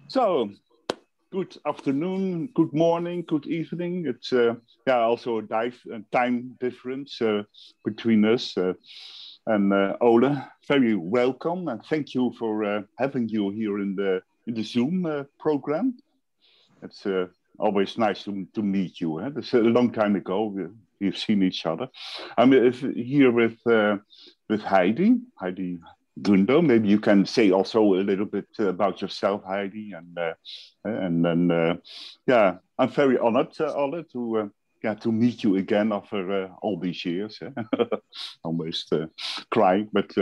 So, good afternoon, good morning, good evening. It's also a time difference between us. And Ole, very welcome and thank you for having you here in the Zoom program. It's always nice to meet you. It's a long time ago we've seen each other. I'm here with Heidi Gundo. Maybe you can say also a little bit about yourself, Heidi, and then I'm very honored, Ole, to meet you again after all these years. Almost crying, but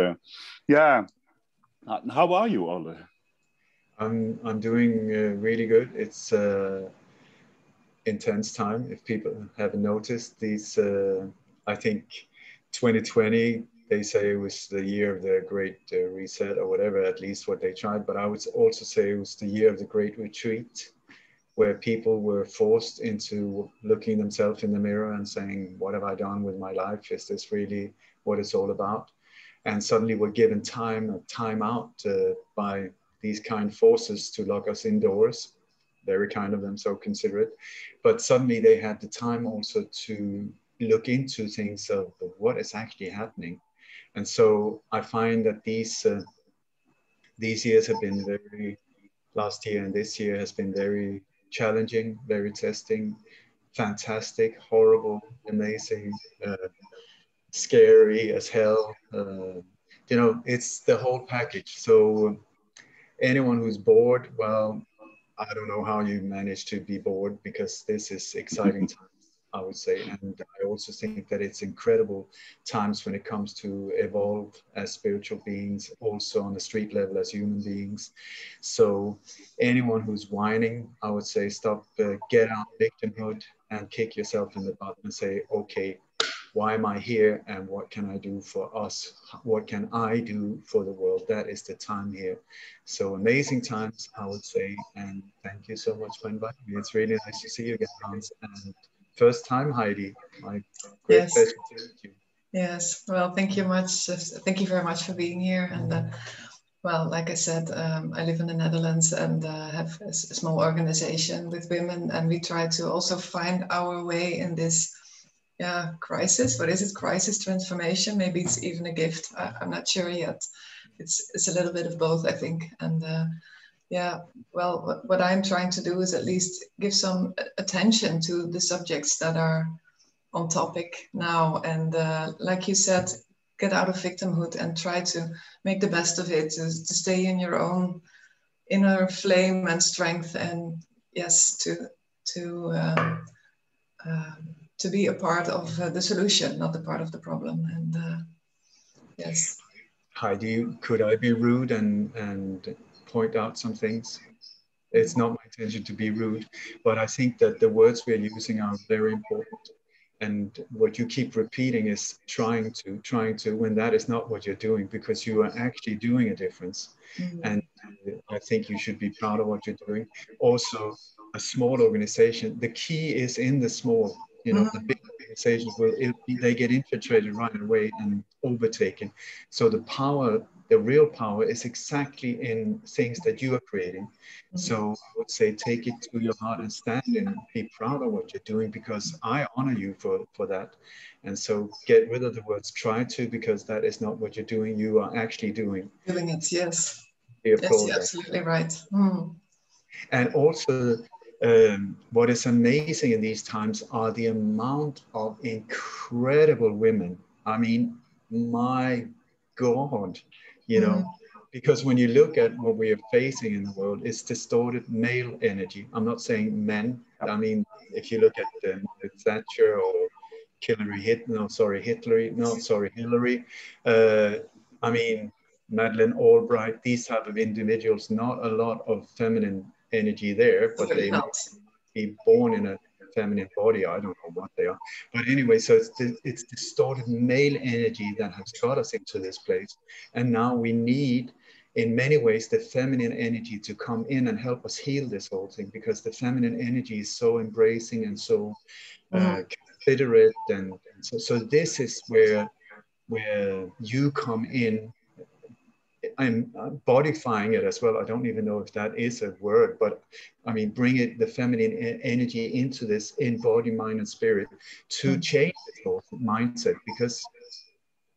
yeah. How are you, Ole? I'm doing really good. It's intense time. If people haven't noticed, I think 2020, they say it was the year of the great reset or whatever, at least what they tried. But I would also say it was the year of the great retreat, where people were forced into looking themselves in the mirror and saying, what have I done with my life? Is this really what it's all about? And suddenly we're given time out by these kind forces to lock us indoors. Very kind of them, so considerate. But suddenly they had the time also to look into things of what is actually happening. And so I find that these years have been last year and this year has been very challenging, very testing, fantastic, horrible, amazing, scary as hell. It's the whole package. So anyone who's bored, well, I don't know how you manage to be bored, because this is exciting times, I would say. And I also think that it's incredible times when it comes to evolve as spiritual beings, also on the street level as human beings. So anyone who's whining, I would say stop, get out victimhood and kick yourself in the butt and say, okay, why am I here and what can I do for us? What can I do for the world? That is the time here. So amazing times, I would say. And thank you so much for inviting me. It's really nice to see you again, Hans. And first time, Heidi. My great Yes. pleasure to meet you. Yes. Well, thank you much. Thank you very much for being here. And well, like I said, I live in the Netherlands and have a small organization with women, and we try to also find our way in this crisis. What is it? Crisis, transformation? Maybe it's even a gift. I'm not sure yet. It's a little bit of both, I think. And well, what I'm trying to do is at least give some attention to the subjects that are on topic now. And like you said, get out of victimhood and try to make the best of it, to stay in your own inner flame and strength, and yes, to be a part of the solution, not a part of the problem. And yes. Heidi, could I be rude and point out some things? It's not my intention to be rude, but I think that the words we're using are very important. And what you keep repeating is trying to, when that is not what you're doing, because you are actually doing a difference. And I think you should be proud of what you're doing. Also, a small organization, the key is in the small, the big organizations they get infiltrated right away and overtaken. So the real power is exactly in things that you are creating. So I would say take it to your heart and stand and be proud of what you're doing, because I honor you for that. And so get rid of the words try to, because that is not what you're doing. You are actually doing it. Yes. Yes, you're absolutely right. And also, what is amazing in these times are the amount of incredible women. I mean, my God, because when you look at what we are facing in the world, it's distorted male energy. I'm not saying men. I mean, if you look at Thatcher or Hillary. I mean, Madeleine Albright, these type of individuals, not a lot of feminine energy there, but they must be born in a feminine body. I don't know what they are. But anyway, so it's distorted male energy that has got us into this place. And now we need, in many ways, the feminine energy to come in and help us heal this whole thing, because the feminine energy is so embracing and so considerate. And so this is where you come in I'm bodifying it as well. I don't even know if that is a word, but I mean, bring it, the feminine energy into this in body, mind, and spirit to change the mindset, because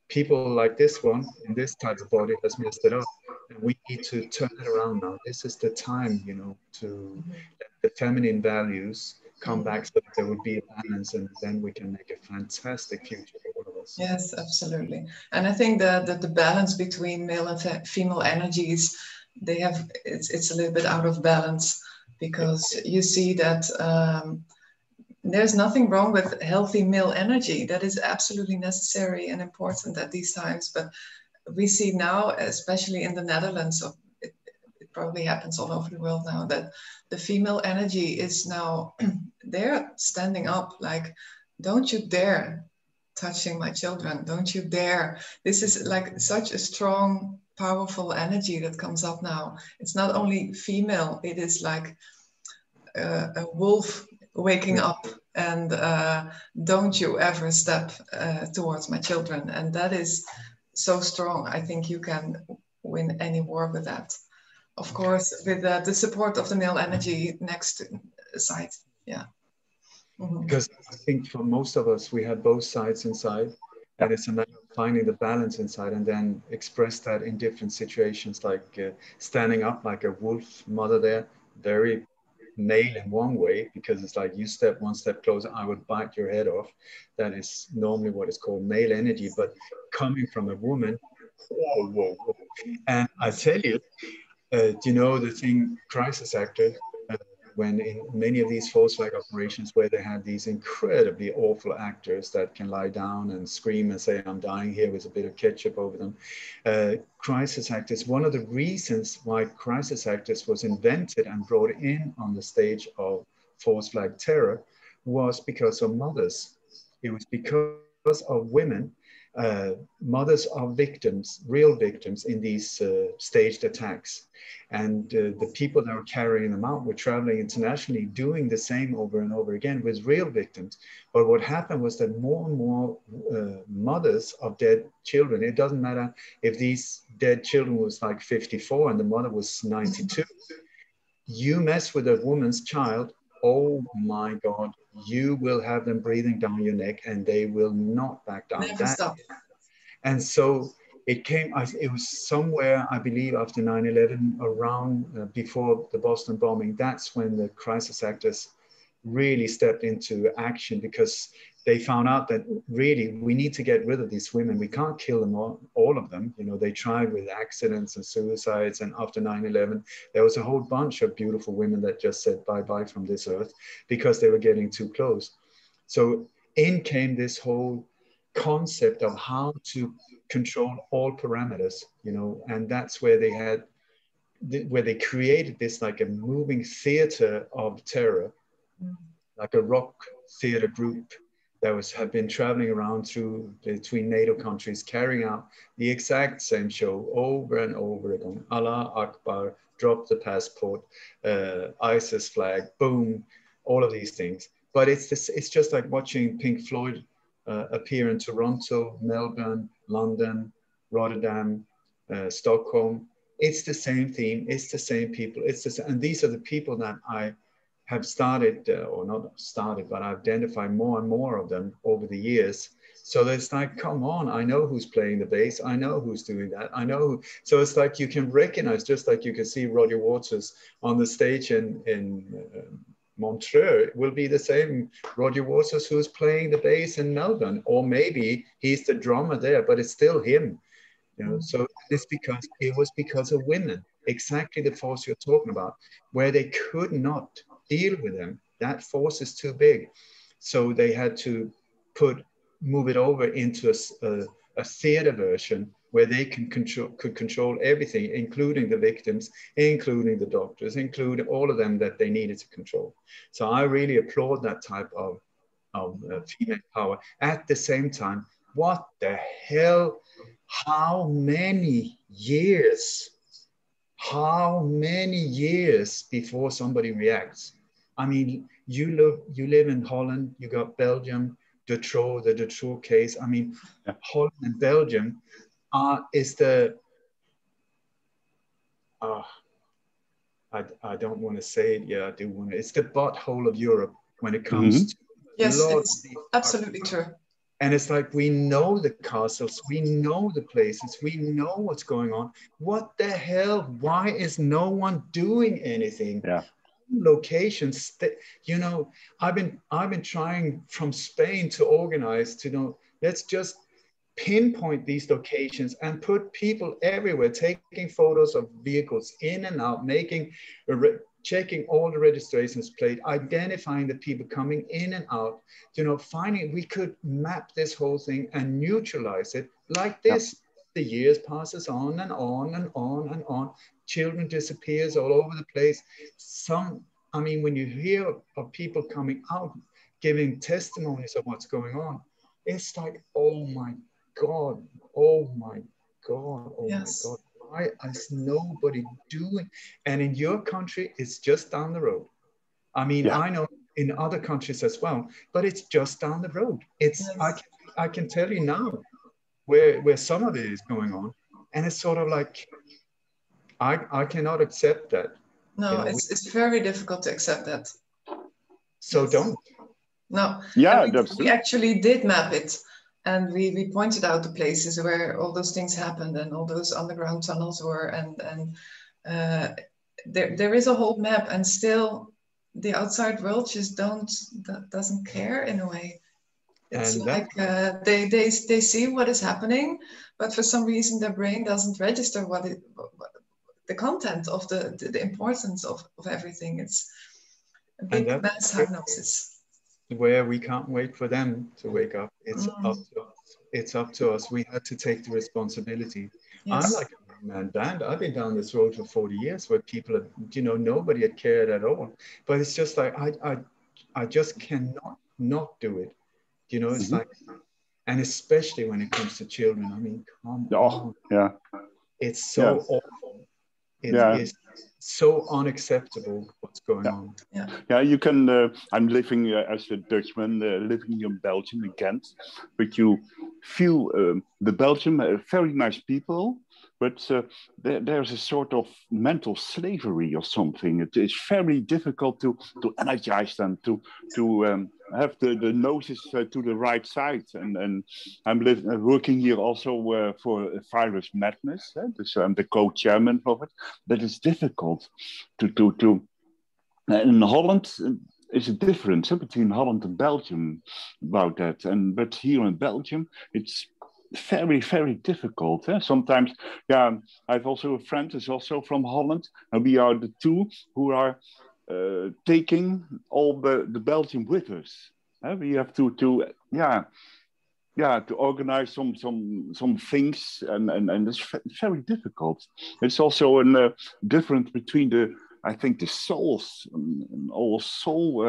people like this one in this type of body has messed it up. And we need to turn it around now. This is the time, you know, to let the feminine values come back so that there would be a balance, and then we can make a fantastic future for all of us. Yes, absolutely. And I think that the balance between male and female energies, it's a little bit out of balance, because you see that there's nothing wrong with healthy male energy. That is absolutely necessary and important at these times. But we see now, especially in the Netherlands, it probably happens all over the world now, that the female energy is now, they're standing up like, don't you dare touching my children, don't you dare. This is like such a strong, powerful energy that comes up now. It's not only female, it is like a wolf waking up, and don't you ever step towards my children. And that is so strong. I think you can win any war with that. Of course, with the support of the male energy next side. Yeah. Because I think for most of us, we have both sides inside, and it's a matter of finding the balance inside and then express that in different situations, like standing up like a wolf mother there, very male in one way, because it's like you step one step closer, I would bite your head off. That is normally what is called male energy, but coming from a woman, whoa, whoa, whoa. And I tell you, do you know the thing, crisis actor, when in many of these false flag operations where they had these incredibly awful actors that can lie down and scream and say, I'm dying here with a bit of ketchup over them. Crisis actors, one of the reasons why crisis actors was invented and brought in on the stage of false flag terror was because of mothers. It was because of women, mothers of victims, real victims in these staged attacks. And the people that were carrying them out were traveling internationally, doing the same over and over again with real victims. But what happened was that more and more mothers of dead children, it doesn't matter if these dead children was like 54 and the mother was 92, you mess with a woman's child, oh my God, you will have them breathing down your neck and they will not back down. Never stop. And so it came, it was somewhere, I believe, after 9/11, around before the Boston bombing. That's when the crisis actors really stepped into action, because they found out that really we need to get rid of these women. We can't kill them all of them. You know, they tried with accidents and suicides. And after 9/11, there was a whole bunch of beautiful women that just said bye-bye from this earth because they were getting too close. So in came this whole concept of how to control all parameters, you know, and that's where they had, where they created this like a moving theater of terror, like a rock theater group that had been traveling around between NATO countries, carrying out the exact same show over and over again. Allah Akbar, drop the passport, ISIS flag, boom, all of these things. But it's just like watching Pink Floyd appear in Toronto, Melbourne, London, Rotterdam, Stockholm. It's the same theme. It's the same people. And these are the people that I have started, or not started, but I've identified more and more of them over the years. So it's like, come on, I know who's playing the bass. I know who's doing that. I know who. So it's like you can recognize, just like you can see Roger Waters on the stage in Montreux, it will be the same Roger Waters who's playing the bass in Melbourne, or maybe he's the drummer there, but it's still him, you know. So it's because it was because of women, exactly the force you're talking about, where they could not deal with them. That force is too big, so they had to move it over into a theater version where they could control everything, including the victims, including the doctors, including all of them that they needed to control. So I really applaud that type of female power. At the same time, what the hell? How many years before somebody reacts? I mean, you live in Holland, you got Belgium, the Dutroux case. I mean, Holland and Belgium is the I don't want to say it. Yeah, I do want to. It's the butthole of Europe when it comes to yes, a lot it's absolutely true. And it's like, we know the castles, we know the places, we know what's going on. What the hell? Why is no one doing anything? Yeah. Locations that, you know, I've been trying from Spain to organize to know, let's just pinpoint these locations and put people everywhere, taking photos of vehicles in and out, checking all the registrations plate, identifying the people coming in and out, you know, finding, we could map this whole thing and neutralize it like this. The years passes on and on and on and on. Children disappears all over the place. I mean, when you hear of people coming out, giving testimonies of what's going on, it's like, oh my God, oh my God, oh yes. My God. Why is nobody doing? And in your country, it's just down the road. I mean, I know in other countries as well, but it's just down the road. It's yes. I can tell you now where some of it is going on, and it's sort of like I cannot accept that. No, you know, it's very difficult to accept that. So yes. Don't. No. Yeah, we actually did map it. And we pointed out the places where all those things happened and all those underground tunnels were, and there is a whole map, and still the outside world just doesn't care in a way. It's and like they see what is happening, but for some reason their brain doesn't register the content of the importance of everything. It's a big mass hypnosis. Where we can't wait for them to wake up. It's up to us. It's up to us. We had to take the responsibility. Yes. I'm like a one-man band. I've been down this road for 40 years where people have, you know, nobody had cared at all. But it's just like, I just cannot not do it. You know, it's like, and especially when it comes to children. I mean, come on. Yeah. It's so awful. It is so unacceptable what's going on. Yeah, you can. I'm living as a Dutchman, living in Belgium in Ghent, but you feel the Belgium very nice people, but there's a sort of mental slavery or something. It is very difficult to energize them, to have the noses to the right side. And I'm working here also for Virus Madness, so I'm the co-chairman of it. But it's difficult to in Holland, is a difference between Holland and Belgium about that. But here in Belgium, it's very, very difficult. Sometimes, I've also a friend who's also from Holland, and we are the two who are taking all the Belgium with us. We have to organize some things, and it's very difficult. It's also a difference between I think the souls and all soul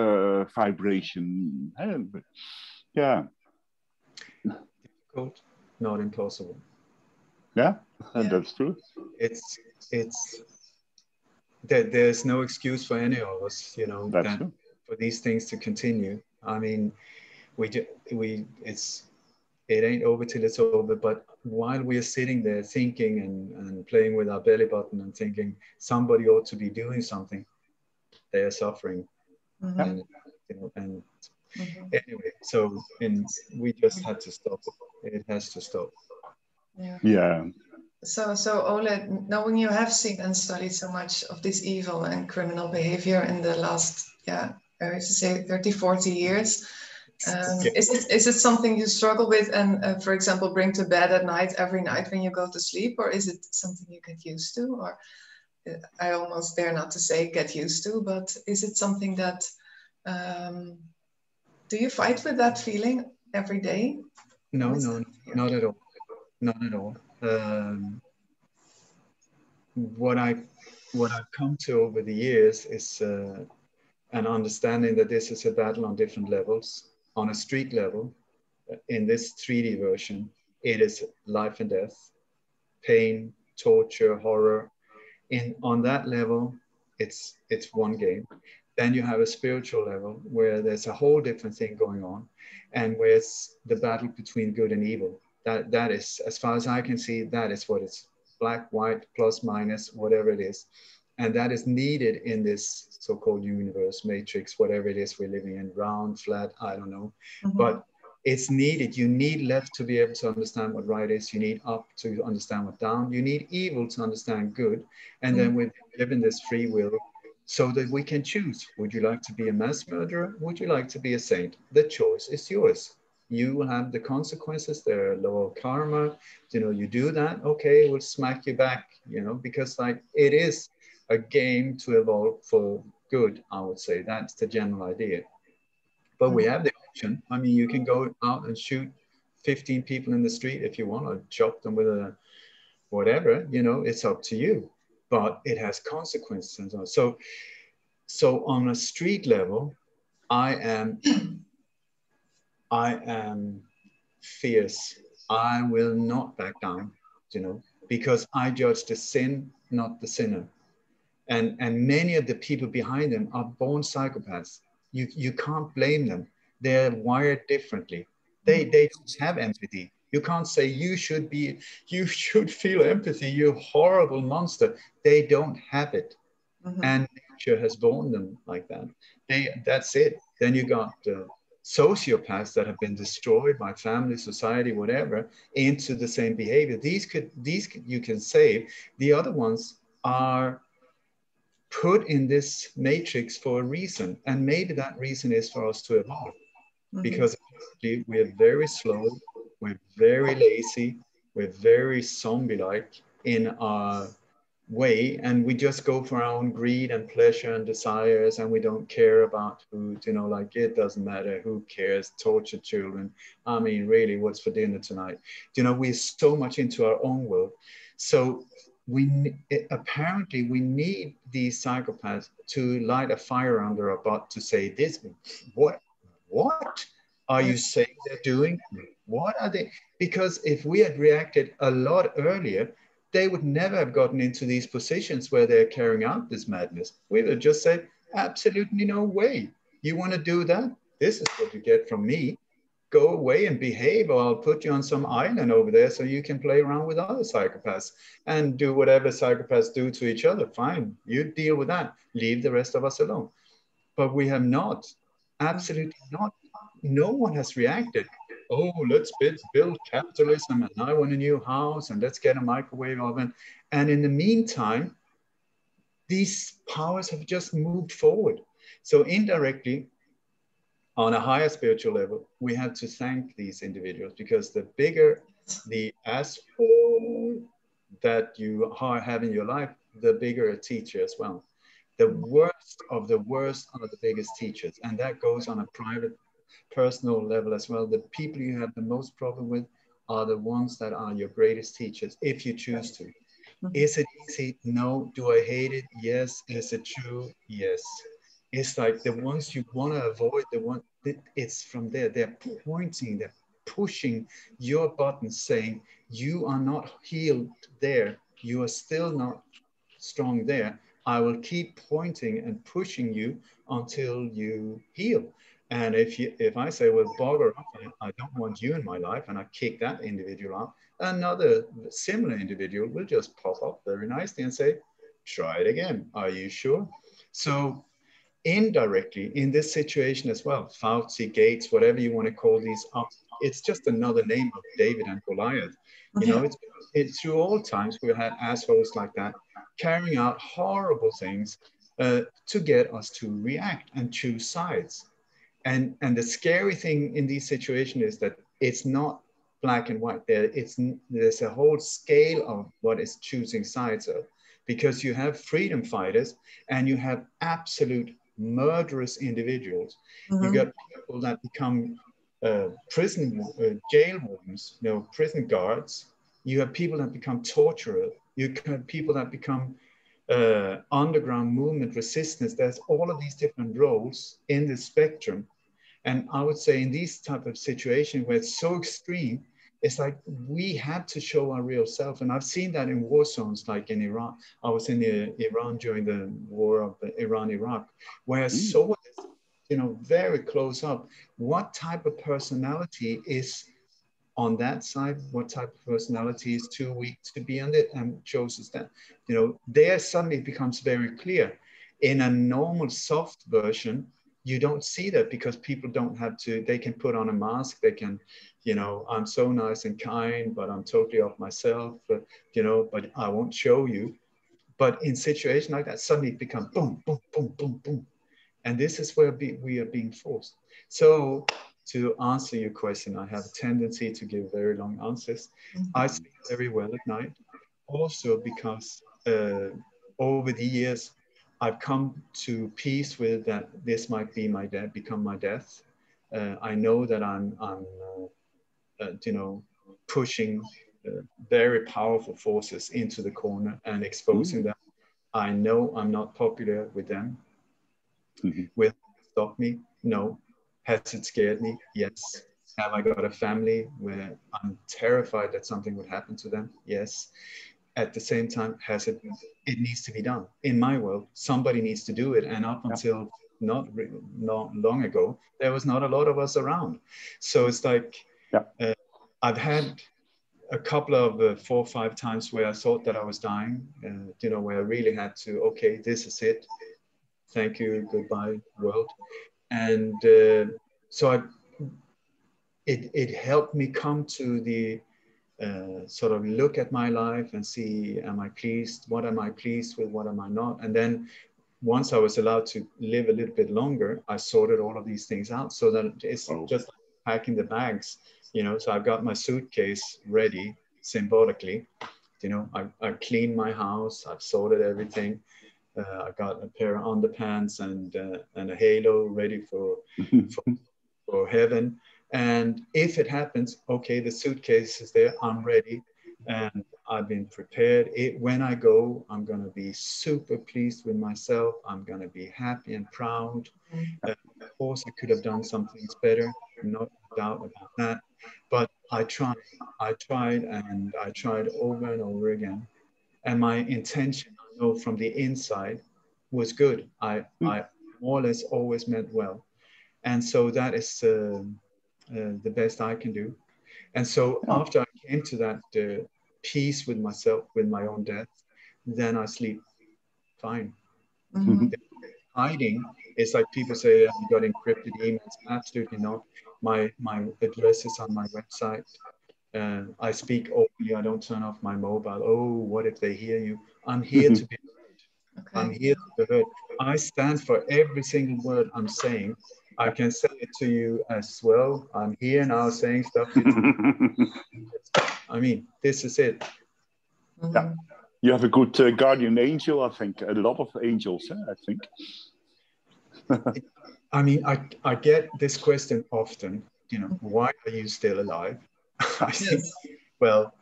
vibration. But, difficult, not impossible. Yeah, and that's true. It's there's no excuse for any of us, you know, for these things to continue. I mean, it ain't over till it's over, but while we're sitting there thinking and playing with our belly button and thinking somebody ought to be doing something, they are suffering. And, you know, and anyway, so we just had to stop it. It has to stop. Yeah. So Ole, knowing you have seen and studied so much of this evil and criminal behavior in the last, I used to say 30, 40 years, is it something you struggle with and, for example, bring to bed at night, every night when you go to sleep, or is it something you get used to? Or I almost dare not to say get used to, but is it something that, do you fight with that feeling every day? No, not at all. Not at all. What I've come to over the years is an understanding that this is a battle on different levels. On a street level, in this 3D version, it is life and death, pain, torture, horror. On that level, it's one game. Then you have a spiritual level where there's a whole different thing going on, and where it's the battle between good and evil. That is, as far as I can see, that is what it's black, white, plus, minus, whatever it is. And that is needed in this so-called universe, matrix, whatever it is we're living in, round, flat, I don't know. But it's needed. You need left to be able to understand what right is. You need up to understand what down. You need evil to understand good. And then we live in this free will so that we can choose. Would you like to be a mass murderer? Would you like to be a saint? The choice is yours. You will have the consequences. There are law of karma. You know, you do that, okay, we'll smack you back, you know, because like it is a game to evolve for good, I would say. That's the general idea. But we have the option. I mean, you can go out and shoot 15 people in the street if you want, or chop them with a whatever, you know, it's up to you. But it has consequences and so on. So on a street level, I am fierce. I will not back down, you know, because I judge the sin, not the sinner. And many of the people behind them are born psychopaths. You can't blame them. They're wired differently. They don't have empathy. You can't say you should feel empathy, you horrible monster. They don't have it. And nature has born them like that. That's it. Then you got sociopaths that have been destroyed by family, society, whatever, into the same behavior. These you can save. The other ones are put in this matrix for a reason, and maybe that reason is for us to evolve, because we're very slow, we're very lazy, we're very zombie-like in our way, and we just go for our own greed and pleasure and desires, and we don't care about food, you know, like it doesn't matter, who cares, torture children, I mean, really, what's for dinner tonight, you know, we're so much into our own world. So apparently we need these psychopaths to light a fire under our butt to say this. What are you saying they're doing? What are they? Because if we had reacted a lot earlier, they would never have gotten into these positions where they're carrying out this madness. We would have just said, absolutely no way. You want to do that? This is what you get from me. Go away and behave, or I'll put you on some island over there so you can play around with other psychopaths and do whatever psychopaths do to each other. Fine, you deal with that. Leave the rest of us alone. But we have not, absolutely not. No one has reacted. Oh, let's build capitalism, and I want a new house, and let's get a microwave oven. And in the meantime, these powers have just moved forward. So indirectly, on a higher spiritual level, we have to thank these individuals, because the bigger the asshole that you have in your life, the bigger a teacher as well. The worst of the worst are the biggest teachers. And that goes on a private, personal level as well. The people you have the most problem with are the ones that are your greatest teachers, if you choose to. Is it easy? No. Do I hate it? Yes. Is it true? Yes. It's like the ones you want to avoid, it's from there. They're pointing, they're pushing your buttons, saying, you are not healed there. You are still not strong there. I will keep pointing and pushing you until you heal. And if I say, well, bugger off, I don't want you in my life, and I kick that individual out, another similar individual will just pop up very nicely and say, try it again. Are you sure? So indirectly in this situation as well, Fauci, Gates, whatever you want to call these up, it's just another name of David and Goliath. You know, it's through all times we've had assholes like that carrying out horrible things to get us to react and choose sides. And the scary thing in these situations is that it's not black and white. There's a whole scale of what is choosing sides of, because you have freedom fighters and you have absolute murderous individuals. You got people that become jail wardens, you know, prison guards. You have people that become torturers. You have people that become underground movement resistance. There's all of these different roles in the spectrum. And I would say in these type of situations where it's so extreme, it's like we have to show our real self. And I've seen that in war zones, like in Iran. I was in Iran during the war of Iran-Iraq, where I saw this, you know, very close up. What type of personality is on that side, what type of personality is too weak to be on it, and chooses that. You know, there suddenly it becomes very clear. In a normal soft version, you don't see that because people don't have to, they can put on a mask, they can, you know, I'm so nice and kind, but I'm totally off myself, but, you know, but I won't show you. But in situations like that, suddenly it becomes boom, boom, boom, boom, boom. And this is where we are being forced. So to answer your question, I have a tendency to give very long answers. I sleep very well at night, also because over the years, I've come to peace with that this might be my death, become my death. I know that I'm you know, pushing very powerful forces into the corner and exposing them. I know I'm not popular with them. Will it stop me? No. Has it scared me? Yes. Have I got a family where I'm terrified that something would happen to them? Yes. At the same time, it needs to be done. In my world, somebody needs to do it. And up until not long ago, there was not a lot of us around. So it's like, I've had a couple of 4 or 5 times where I thought that I was dying, you know, where I really had to, okay, this is it. Thank you, goodbye, world. And so it helped me come to the sort of look at my life and see, am I pleased? What am I pleased with? What am I not? And then once I was allowed to live a little bit longer, I sorted all of these things out so that it's just like packing the bags, you know. So I've got my suitcase ready, symbolically, you know. I cleaned my house, I've sorted everything. I got a pair of underpants and a halo ready for heaven. And if it happens, okay, the suitcase is there, I'm ready, and I've been prepared. When I go, I'm going to be super pleased with myself. I'm going to be happy and proud. Of course, I could have done some things better, no doubt about that. But I tried and I tried over and over again. And my intention, I know from the inside, was good. I more or less always meant well. And so that is the best I can do. And so after I came to that peace with myself, with my own death, then I sleep fine. Hiding, it's like people say, you got encrypted emails. Absolutely not. My address is on my website. I speak openly. I don't turn off my mobile. Oh, what if they hear you? I'm here to be heard. Okay. I'm here to be heard. I stand for every single word I'm saying. I can say it to you as well. I'm here now saying stuff. I mean, this is it. Yeah. You have a good guardian angel, I think. A lot of angels, I think. I mean, I get this question often, you know, why are you still alive? I think, well,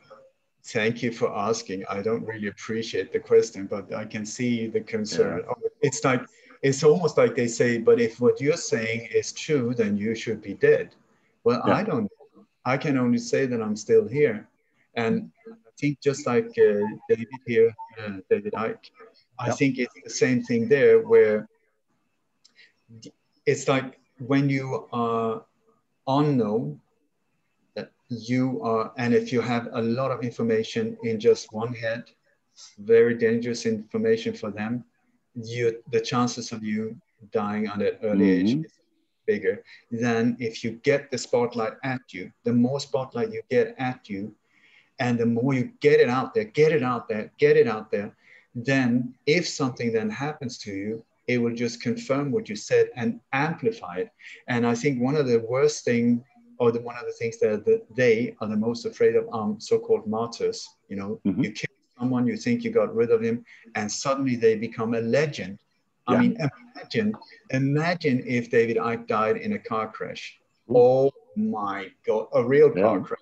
thank you for asking. I don't really appreciate the question, but I can see the concern. Yeah. It's almost like they say, but if what you're saying is true, then you should be dead. Well, I don't know. I can only say that I'm still here. And I think just like David here, David Icke, I think it's the same thing there, where it's like when you are unknown, you are, and if you have a lot of information in just one head, very dangerous information for them, the chances of you dying at an early age is bigger than if you get the spotlight at you. The more spotlight you get at you, and the more you get it out there, then if something then happens to you, it will just confirm what you said and amplify it. And I think one of the worst things, or one of the things that they are the most afraid of, so-called martyrs. You know, you kill someone, you think you got rid of him, and suddenly they become a legend. I mean, imagine if David Icke died in a car crash. Oh my God, a real car crash.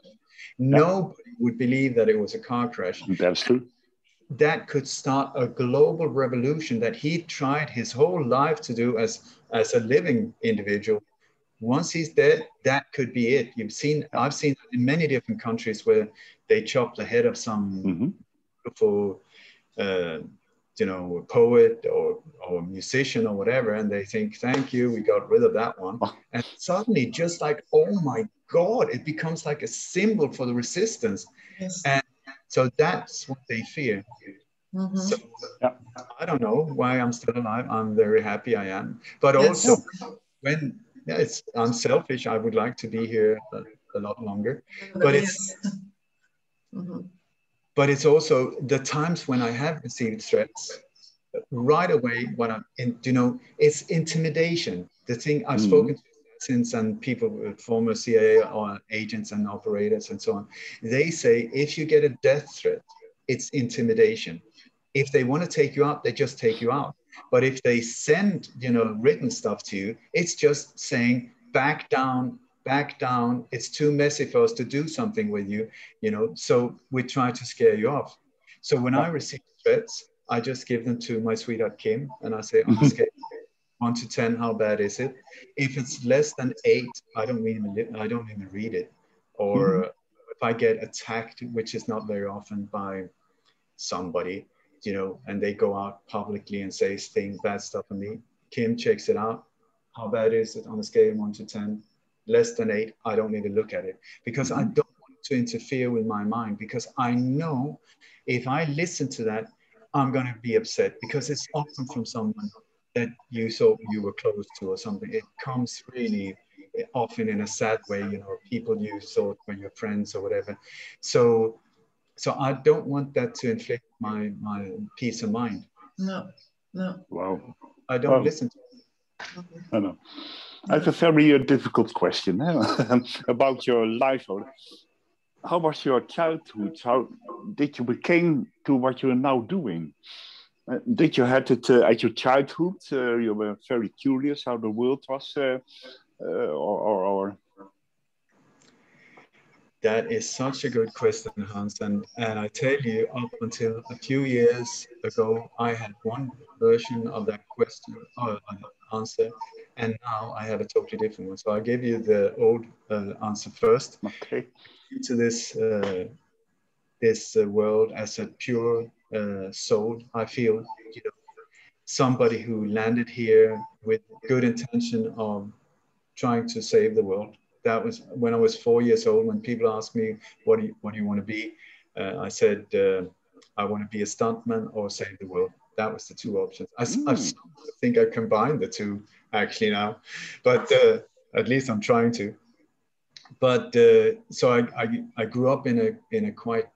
Nobody would believe that it was a car crash. That's true. That could start a global revolution that he tried his whole life to do as a living individual. Once he's dead, that could be it. I've seen in many different countries where they chop the head of some beautiful, you know, poet or musician or whatever, and they think, thank you, we got rid of that one. And suddenly, just like, oh my God, it becomes like a symbol for the resistance. Yes. And so that's what they fear. Mm-hmm. So Yeah. I don't know why I'm still alive. I'm very happy I am. But Yes. also when, I'm selfish. I would like to be here a lot longer. But it's, Mm-hmm. but it's also the times when I have received threats right away. What I'm in, it's intimidation. The thing I've spoken to since, and people with former CIA or agents and operators and so on, they say if you get a death threat, it's intimidation. If they want to take you out, they just take you out. But if they send, written stuff to you, it's just saying back down, back down. It's too messy for us to do something with you, so we try to scare you off. So when I receive threats, I just give them to my sweetheart Kim, and I say, on a scale 1 to 10, how bad is it? If it's less than 8, I don't even read it. Or if I get attacked, which is not very often, by somebody, and they go out publicly and say bad stuff on me, Kim checks it out. How bad is it on a scale of 1 to 10? Less than 8, I don't need to look at it, because I don't want to interfere with my mind, because I know if I listen to that, I'm going to be upset, because it's often from someone that you thought you were close to or something. It comes really often in a sad way, people you thought were your friends or whatever. So I don't want that to inflict my peace of mind. No. Wow. I don't listen to it. I know. I have a very difficult question about your life. How was your childhood? How did you become to what you are now doing? Did you had it at your childhood? You were very curious how the world was, or? That is such a good question, Hans. And I tell you, up until a few years ago, I had one version of that question or answer, and now I have a totally different one. So I'll give you the old answer first. Okay. Into this world as a pure soul, I feel, somebody who landed here with good intention of trying to save the world. That was when I was 4 years old. When people asked me, what do you want to be? I said, I want to be a stuntman or save the world. That was the two options. I think I combined the two actually now, but at least I'm trying to. But so I grew up in a quite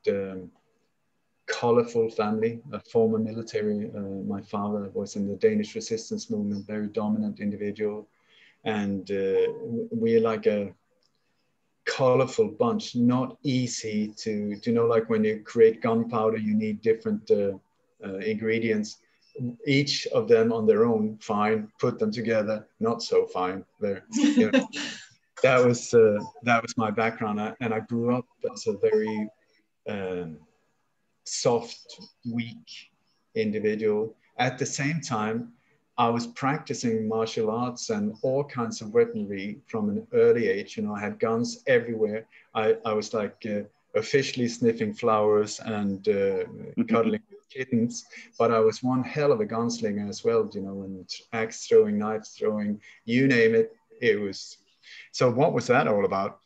colorful family, a former military. My father was in the Danish resistance movement, very dominant individual. And we're like a colorful bunch, not easy to like when you create gunpowder, you need different ingredients. Each of them on their own, fine. Put them together, not so fine. That was my background, and I grew up as a very soft, weak individual. At the same time, I was practicing martial arts and all kinds of weaponry from an early age. I had guns everywhere. I was like officially sniffing flowers and cuddling with kittens, but I was one hell of a gunslinger as well, and axe throwing, knife throwing, you name it. It was. So what was that all about?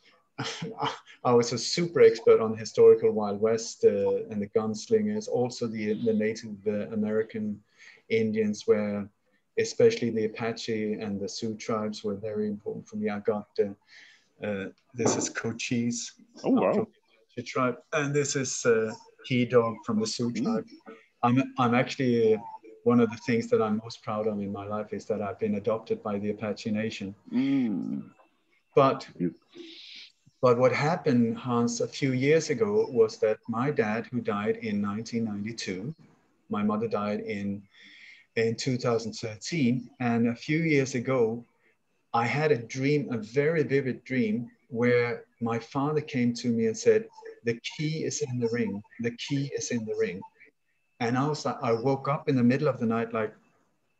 I was a super expert on historical Wild West and the gunslingers, also the Native American Indians, where especially the Apache and the Sioux tribes were very important for me. I got, this is Cochise from the Apache tribe, and this is He Dog from the Sioux tribe. I'm actually, one of the things that I'm most proud of in my life is that I've been adopted by the Apache Nation. But what happened, Hans, a few years ago was that my dad, who died in 1992, my mother died in 2013. And a few years ago, I had a dream, a very vivid dream, where my father came to me and said, the key is in the ring. The key is in the ring. And I was like, I woke up in the middle of the night like,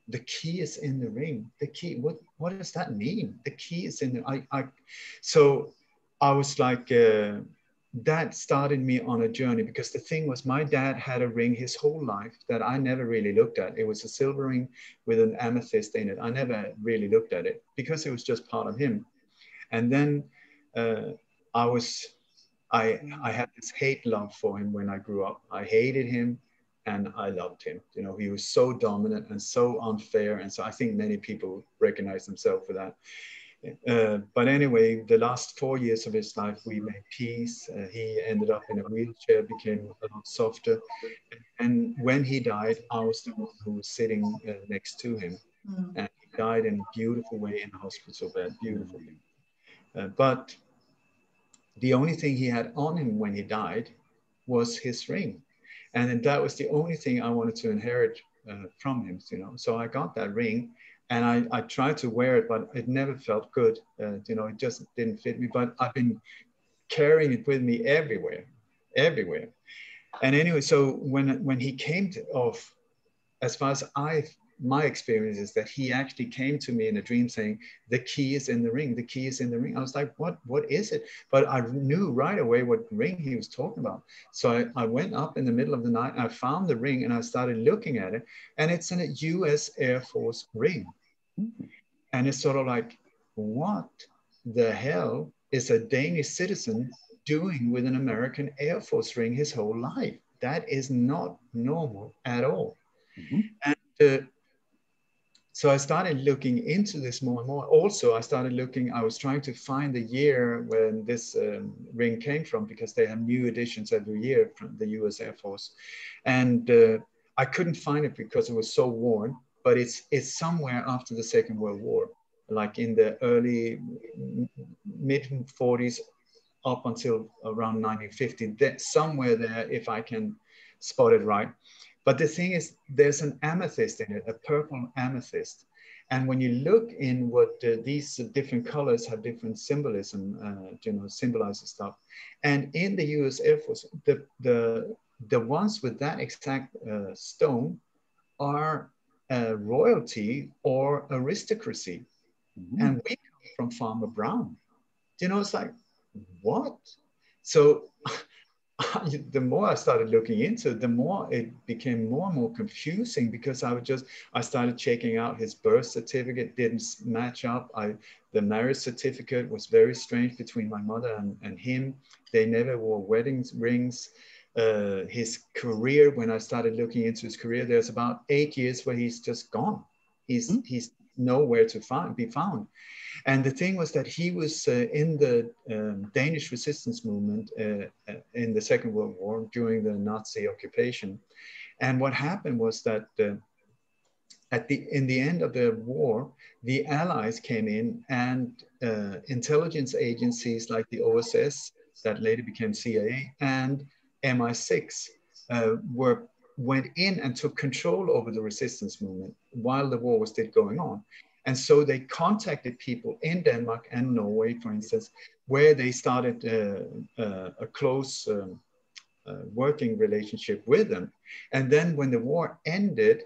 the key is in the ring. The key, what does that mean? The key is in the, so I was like, that started me on a journey, because the thing was, my dad had a ring his whole life that I never really looked at. It was a silver ring with an amethyst in it. I never really looked at it because it was just part of him. And then uh, I had this hate love for him when I grew up. I hated him and I loved him. You know, he was so dominant and so unfair. And so I think many people recognize themselves for that. But anyway, the last 4 years of his life, we made peace. He ended up in a wheelchair, became a lot softer. And when he died, I was the one who was sitting next to him. Mm. And he died in a beautiful way in a hospital bed, beautifully. But the only thing he had on him when he died was his ring. And then that was the only thing I wanted to inherit from him, you know. So I got that ring and I tried to wear it, but it never felt good. You know, it just didn't fit me, but I've been carrying it with me everywhere, everywhere. And anyway, so when he came to, of, as far as my experience is that he actually came to me in a dream saying, the key is in the ring, the key is in the ring. I was like, what is it? But I knew right away what ring he was talking about. So I went up in the middle of the night, I found the ring and I started looking at it, and it's a US Air Force ring. And it's sort of like, what the hell is a Danish citizen doing with an American Air Force ring his whole life? That is not normal at all. And so I started looking into this more and more. Also, I was trying to find the year when this ring came from, because they have new editions every year from the US Air Force. And I couldn't find it because it was so worn, but it's somewhere after the Second World War, like in the early mid 40s up until around 1950, somewhere there, if I can spot it right. But the thing is, there's an amethyst in it, a purple amethyst. And when you look in what these different colors have different symbolism, you know, symbolizes stuff. And in the US Air Force, the ones with that exact stone are royalty or aristocracy. And we come from Farmer Brown. You know, it's like, what? So the more I started looking into it, the more it became more and more confusing, because I started checking out his birth certificate, didn't match up. The marriage certificate was very strange between my mother and him. They never wore wedding rings. His career, when I started looking into his career, there's about 8 years where he's just gone. He's nowhere to be found. And the thing was that he was in the Danish resistance movement in the Second World War during the Nazi occupation. And what happened was that in the end of the war, the Allies came in, and intelligence agencies like the OSS, that later became CIA, and MI6 went in and took control over the resistance movement while the war was still going on. And so they contacted people in Denmark and Norway, for instance, where they started a close working relationship with them. And then when the war ended,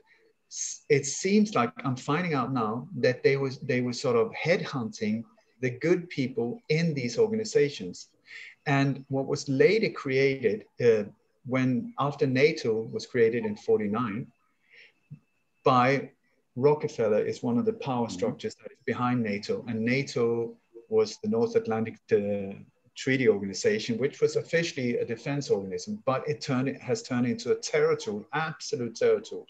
it seems like, I'm finding out now, that they were sort of headhunting the good people in these organizations. And what was later created, after NATO was created in 1949, by Rockefeller, is one of the power structures that is behind NATO. And NATO was the North Atlantic Treaty Organization, which was officially a defense organism, but it has turned into a terror tool, absolute terror tool.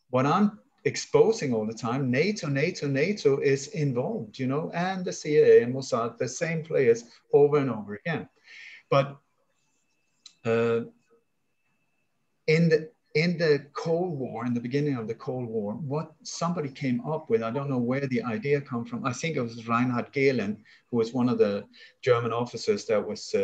What I'm exposing all the time, NATO is involved, you know, and the CIA and Mossad, the same players over and over again. But in the Cold War, in the beginning of the Cold War, what somebody came up with, I don't know where the idea come from. I think it was Reinhard Gehlen, who was one of the German officers that was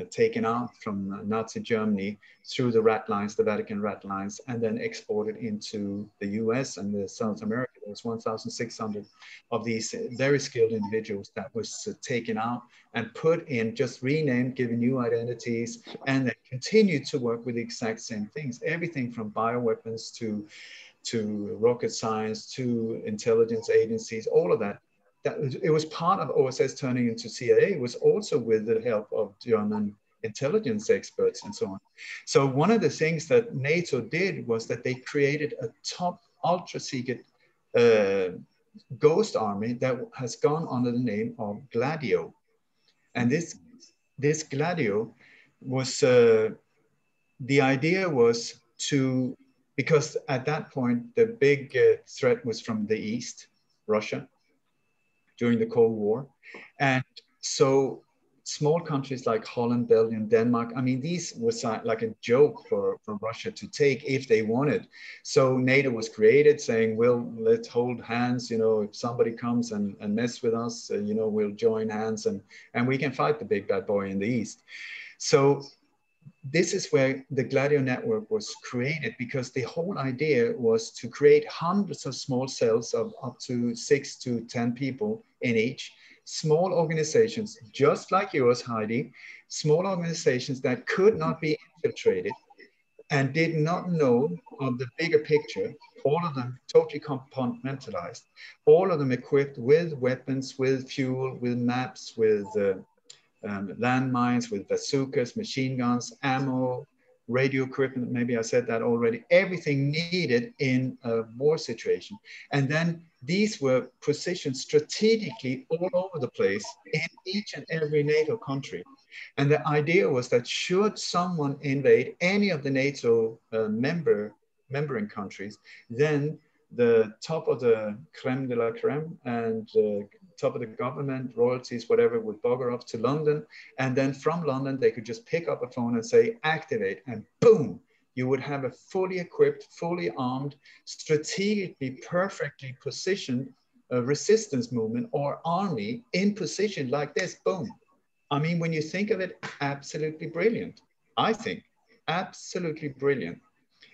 taken out from Nazi Germany through the rat lines, the Vatican rat lines, and then exported into the US and the South America. There was 1,600 of these very skilled individuals that was taken out and put in, just renamed, given new identities, and they continued to work with the exact same things. Everything from bioweapons to rocket science to intelligence agencies, all of that. It was part of OSS turning into CIA. It was also with the help of German intelligence experts and so on. So one of the things that NATO did was that they created a top ultra secret ghost army that has gone under the name of Gladio. And this Gladio was, the idea was to, because at that point, the big threat was from the East, Russia, during the Cold War. And so small countries like Holland, Belgium, Denmark, I mean, these was like a joke for Russia to take if they wanted. So NATO was created saying, well, let's hold hands, you know, if somebody comes and mess with us, you know, we'll join hands and we can fight the big bad boy in the East. So this is where the Gladio network was created, because the whole idea was to create hundreds of small cells of up to 6 to 10 people in each, small organizations, just like yours, Heidi, small organizations that could not be infiltrated and did not know of the bigger picture, all of them totally compartmentalized, all of them equipped with weapons, with fuel, with maps, with landmines, with bazookas, machine guns, ammo, radio equipment, maybe I said that already, everything needed in a war situation. And then these were positioned strategically all over the place in each and every NATO country. And the idea was that should someone invade any of the NATO membering countries, then the top of the creme de la creme and top of the government, royalties, whatever, would bugger off to London. And then from London, they could just pick up a phone and say, activate, and boom, you would have a fully equipped, fully armed, strategically perfectly positioned resistance movement or army in position like this, boom. I mean, when you think of it, absolutely brilliant. I think, absolutely brilliant.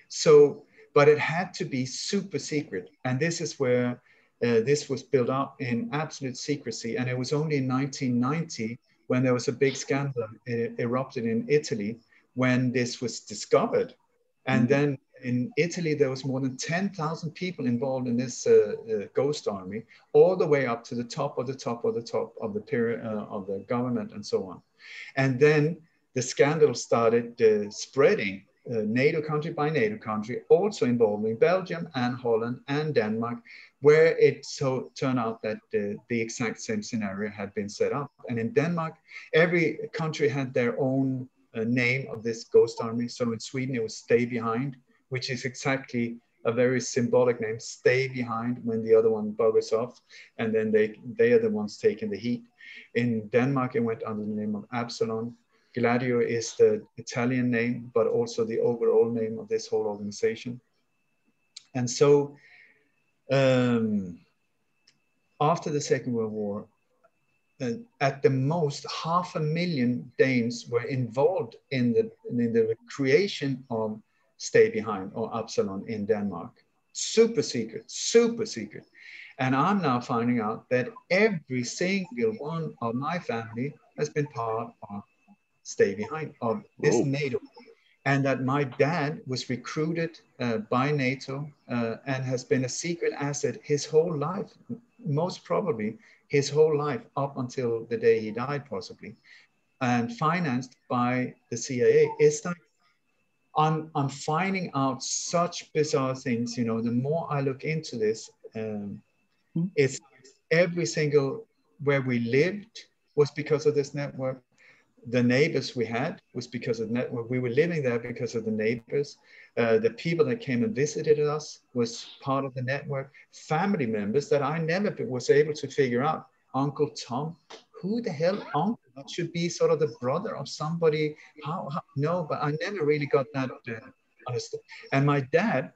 So, but it had to be super secret. And this is where this was built up in absolute secrecy. And it was only in 1990 when there was a big scandal erupted in Italy when this was discovered. And then in Italy, there was more than 10,000 people involved in this ghost army, all the way up to the top of the top of the top of the period of the government and so on. And then the scandal started spreading NATO country by NATO country, also involving Belgium and Holland and Denmark, where it so turned out that the exact same scenario had been set up. And in Denmark, every country had their own name of this ghost army. So in Sweden, it was Stay Behind, which is exactly a very symbolic name, stay behind when the other one buggers off. And then they are the ones taking the heat. In Denmark, it went under the name of Absalon. Gladio is the Italian name, but also the overall name of this whole organization. And so after the Second World War, at the most 500,000 Danes were involved in the creation of Stay Behind or Absalon in Denmark. Super secret, super secret. And I'm now finding out that every single one of my family has been part of Stay Behind, of this NATO. And that my dad was recruited by NATO and has been a secret asset his whole life, most probably his whole life up until the day he died, possibly, and financed by the CIA. It's like I'm finding out such bizarre things. You know, the more I look into this, it's every single where we lived was because of this network. The neighbors we had was because of the network. We were living there because of the neighbors. The people that came and visited us was part of the network. Family members that I never was able to figure out. Uncle Tom, who the hell uncle? That should be sort of the brother of somebody. How no, but I never really got that understood. And my dad,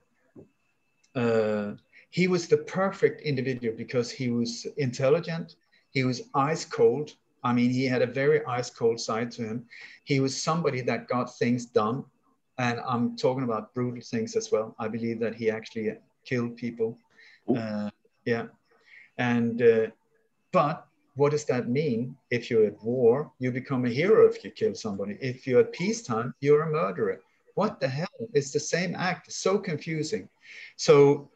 he was the perfect individual because he was intelligent. He was ice cold. I mean, he had a very ice cold side to him. He was somebody that got things done. And I'm talking about brutal things as well. I believe that he actually killed people. Yeah. And, but what does that mean? If you're at war, you become a hero if you kill somebody. If you're at peacetime, you're a murderer. What the hell? It's the same act. So confusing. So,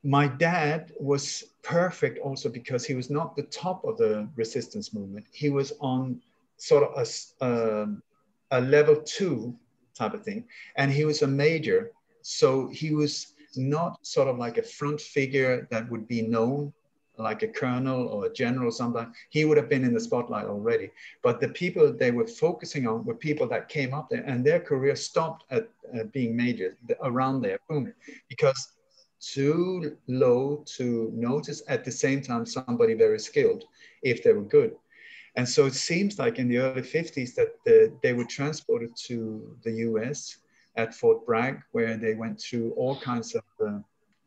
my dad was perfect also because he was not the top of the resistance movement. He was on sort of a level 2 type of thing. And he was a major. So he was not sort of like a front figure that would be known like a colonel or a general, something, he would have been in the spotlight already. But the people they were focusing on were people that came up there and their career stopped at being major around there, boom, because too low to notice at the same time somebody very skilled if they were good. And so it seems like in the early 50s that they were transported to the US at Fort Bragg, where they went through all kinds of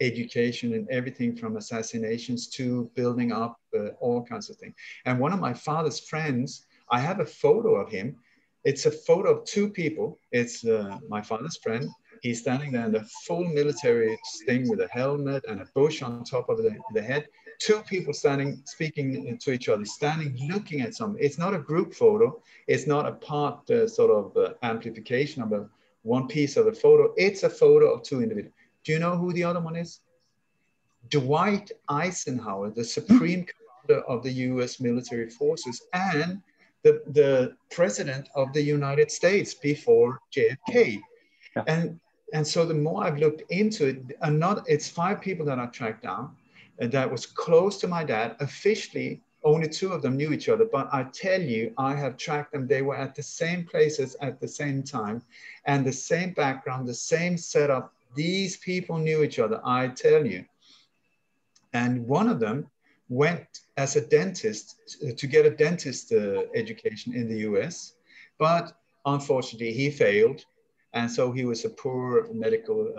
education and everything from assassinations to building up all kinds of things. And one of my father's friends, I have a photo of him. It's a photo of two people. It's my father's friend. He's standing there in a full military thing with a helmet and a bush on top of the head. Two people standing, speaking to each other, standing, looking at something. It's not a group photo. It's not a part sort of amplification of one piece of a photo. It's a photo of two individuals. Do you know who the other one is? Dwight Eisenhower, the Supreme Commander of the US military forces and the President of the United States before JFK. Yeah. And so the more I've looked into it, it's 5 people that I've tracked down that was close to my dad. Officially, only 2 of them knew each other, but I tell you, I have tracked them. They were at the same places at the same time and the same background, the same setup. These people knew each other, I tell you. And one of them went as a dentist to get a dentist education in the US, but unfortunately he failed. And so he was a poor medical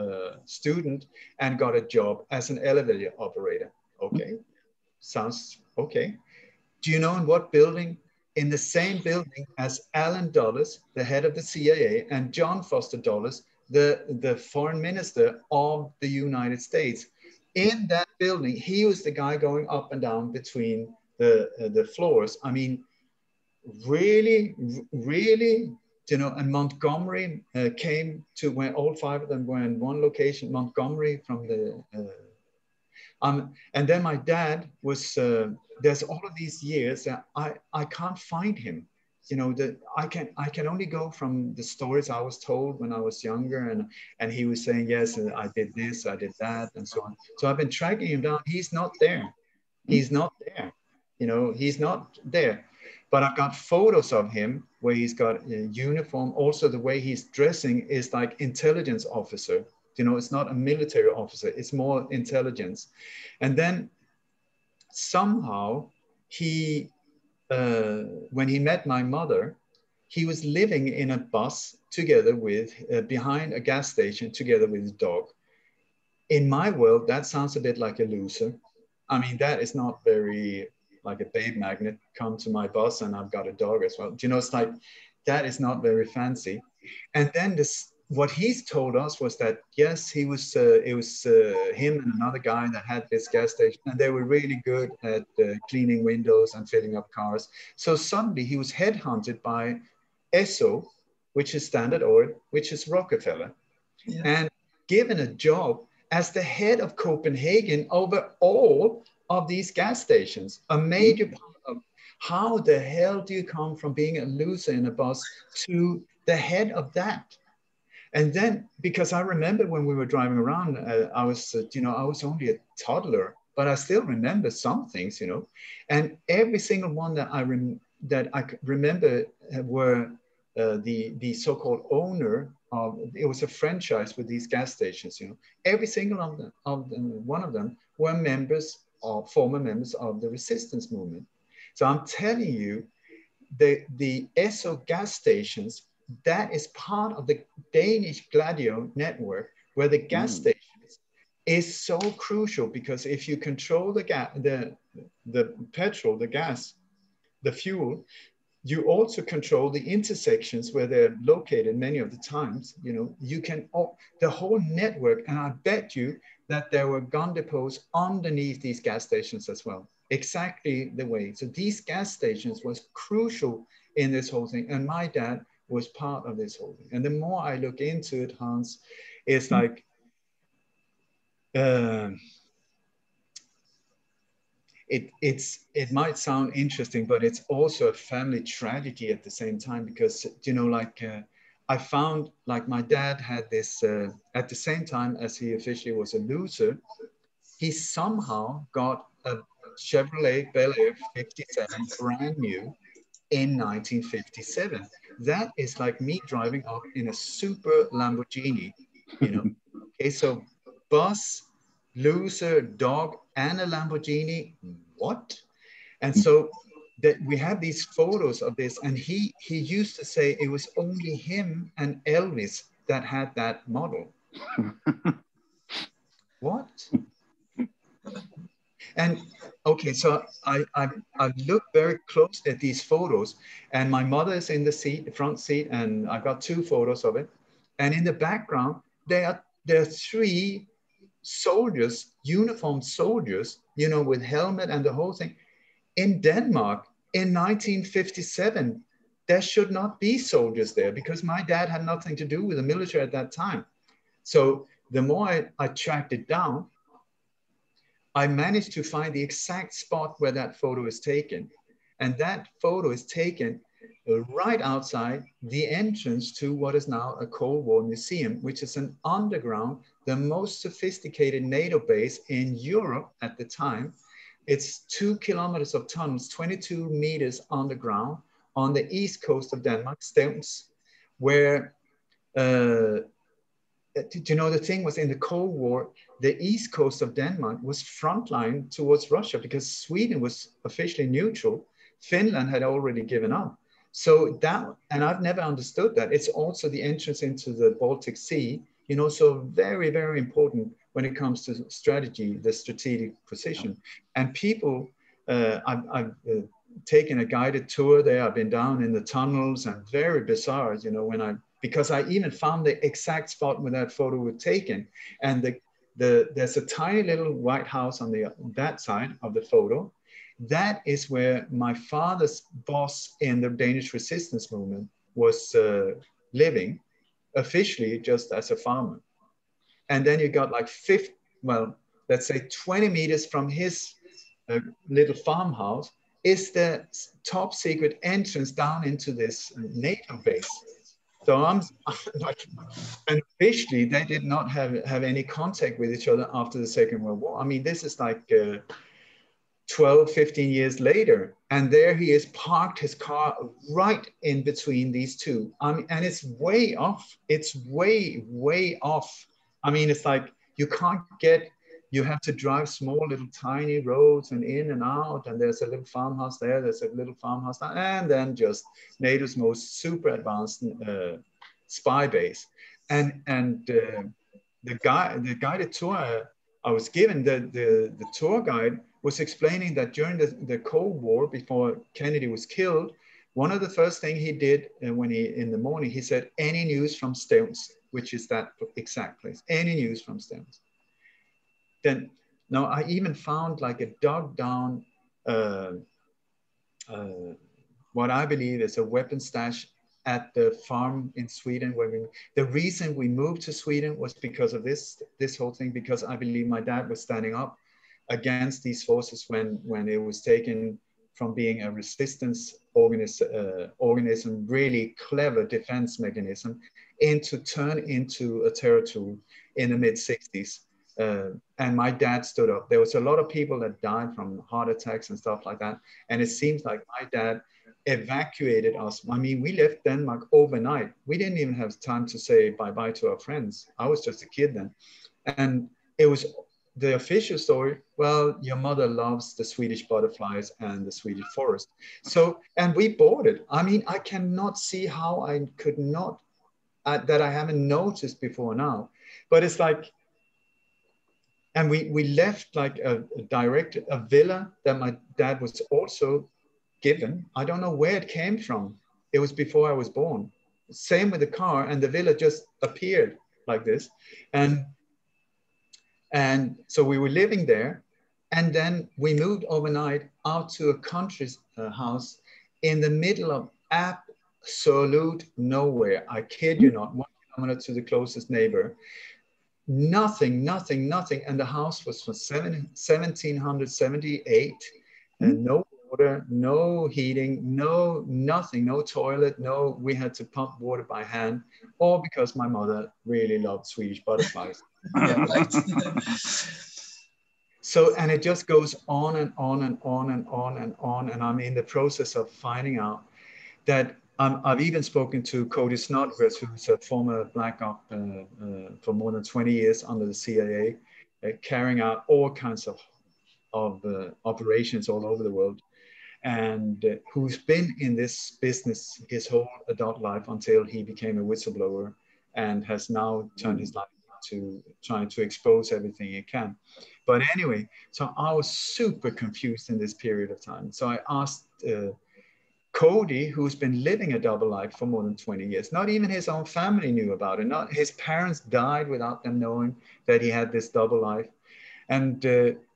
student and got a job as an elevator operator. Okay, sounds okay. Do you know in what building? In the same building as Allen Dulles, the head of the CIA, and John Foster Dulles, the foreign minister of the United States. In that building, he was the guy going up and down between the floors. I mean, really, really, you know, and Montgomery came to where all 5 of them were in one location, Montgomery from the, and then my dad was, there's all of these years that I can't find him. You know, that I can only go from the stories I was told when I was younger, and he was saying, yes, I did this, I did that, and so on. So I've been tracking him down. He's not there. He's not there. You know, he's not there. But I've got photos of him where he's got a uniform. Also, the way he's dressing is like intelligence officer. You know, it's not a military officer. It's more intelligence. And then somehow he, when he met my mother, he was living in a bus together with, behind a gas station together with his dog. In my world, that sounds a bit like a loser. I mean, that is not very like a babe magnet, come to my bus and I've got a dog as well. You know, it's like, that is not very fancy. And then what he's told us was that, yes, it was him and another guy that had this gas station, and they were really good at cleaning windows and filling up cars. So suddenly he was headhunted by Esso, which is Standard Oil, which is Rockefeller, yeah, and given a job as the head of Copenhagen over all of these gas stations, a major part of how the hell do you come from being a loser in a bus to the head of that? And then, because I remember when we were driving around, I was, you know, I was only a toddler, but I still remember some things, you know, and every single one that I remember were the so-called owner of, it was a franchise with these gas stations, you know, every single one of them were members or former members of the resistance movement. So I'm telling you, the Esso gas stations, that is part of the Danish Gladio network, where the gas stations is so crucial, because if you control the petrol, the gas, the fuel, you also control the intersections where they're located many of the times. You know, you can, the whole network, and I bet you that there were gun depots underneath these gas stations as well. Exactly the way. So these gas stations was crucial in this whole thing. And my dad was part of this whole thing. And the more I look into it, Hans, it's like, it might sound interesting, but it's also a family tragedy at the same time, because, you know, like I found, like, my dad had this, at the same time as he officially was a loser, he somehow got Chevrolet Bel Air 57, brand new in 1957. That is like me driving up in a super Lamborghini, you know. Okay, so bus, loser, dog, and a Lamborghini. What? And so that we have these photos of this, and he used to say it was only him and Elvis that had that model. What? And okay, so I looked very close at these photos, and my mother is in the seat, the front seat, and I got 2 photos of it. And in the background, there are 3 soldiers, uniformed soldiers, you know, with helmet and the whole thing. In Denmark in 1957, there should not be soldiers there because my dad had nothing to do with the military at that time. So the more I tracked it down, I managed to find the exact spot where that photo is taken. And that photo is taken right outside the entrance to what is now a Cold War museum, which is an underground, the most sophisticated NATO base in Europe at the time. It's 2 kilometers of tunnels, 22 meters underground on the east coast of Denmark, Stevns, where, you know, the thing was in the Cold War, the east coast of Denmark was frontline towards Russia because Sweden was officially neutral. Finland had already given up. So that, and I've never understood that. It's also the entrance into the Baltic Sea, you know, so very, very important when it comes to strategy, the strategic position. And people, I've taken a guided tour there. I've been down in the tunnels and very bizarre, you know, because I even found the exact spot where that photo was taken. And there's a tiny little white house on that side of the photo. That is where my father's boss in the Danish resistance movement was living, officially just as a farmer. And then you got like let's say 20 meters from his little farmhouse is the top secret entrance down into this NATO base. So I'm like, and officially they did not have any contact with each other after the Second World War. I mean, this is like 12, 15 years later, and there he is parked his car right in between these two. I mean, and it's way off. It's way, way off. I mean, it's like you have to drive small little tiny roads and in and out, and there's a little farmhouse there, there's a little farmhouse there, and then just NATO's most super advanced spy base. And the guided tour I was given, the tour guide was explaining that during the Cold War, before Kennedy was killed, one of the first things he did in the morning, he said, any news from Stevns, which is that exact place, any news from Stevns. Then, now I even found like a dug down, what I believe is a weapon stash at the farm in Sweden. The reason we moved to Sweden was because of this whole thing, because I believe my dad was standing up against these forces when it was taken from being a resistance organism, really clever defense mechanism, turn into a terror tool in the mid-60s. And my dad stood up. There was a lot of people that died from heart attacks and stuff like that. And it seems like my dad evacuated us. I mean, we left Denmark overnight. We didn't even have time to say bye-bye to our friends. I was just a kid then. And it was the official story, well, your mother loves the Swedish butterflies and the Swedish forest. So, and we boarded. I mean, I cannot see how I could not, that I haven't noticed before now. But it's like, and we left like a villa that my dad was also given. I don't know where it came from. It was before I was born. Same with the car, and the villa just appeared like this. And so we were living there, and then we moved overnight out to a country house in the middle of absolute nowhere. I kid you not, 1 kilometer to the closest neighbor. Nothing. And the house was from 1778, and no water, no heating, nothing, no toilet, we had to pump water by hand, all because my mother really loved Swedish butterflies. Yeah, right. So, and it just goes on and on and on and on and on. And I'm in the process of finding out that I've even spoken to Cody Snodgrass, who's a former Black Op for more than 20 years under the CIA, carrying out all kinds of operations all over the world, and who's been in this business his whole adult life until he became a whistleblower and has now turned his life to trying to expose everything he can. But anyway, so I was super confused in this period of time. So I asked Cody, who's been living a double life for more than 20 years. Not even his own family knew about it. Not his parents died without them knowing that he had this double life. And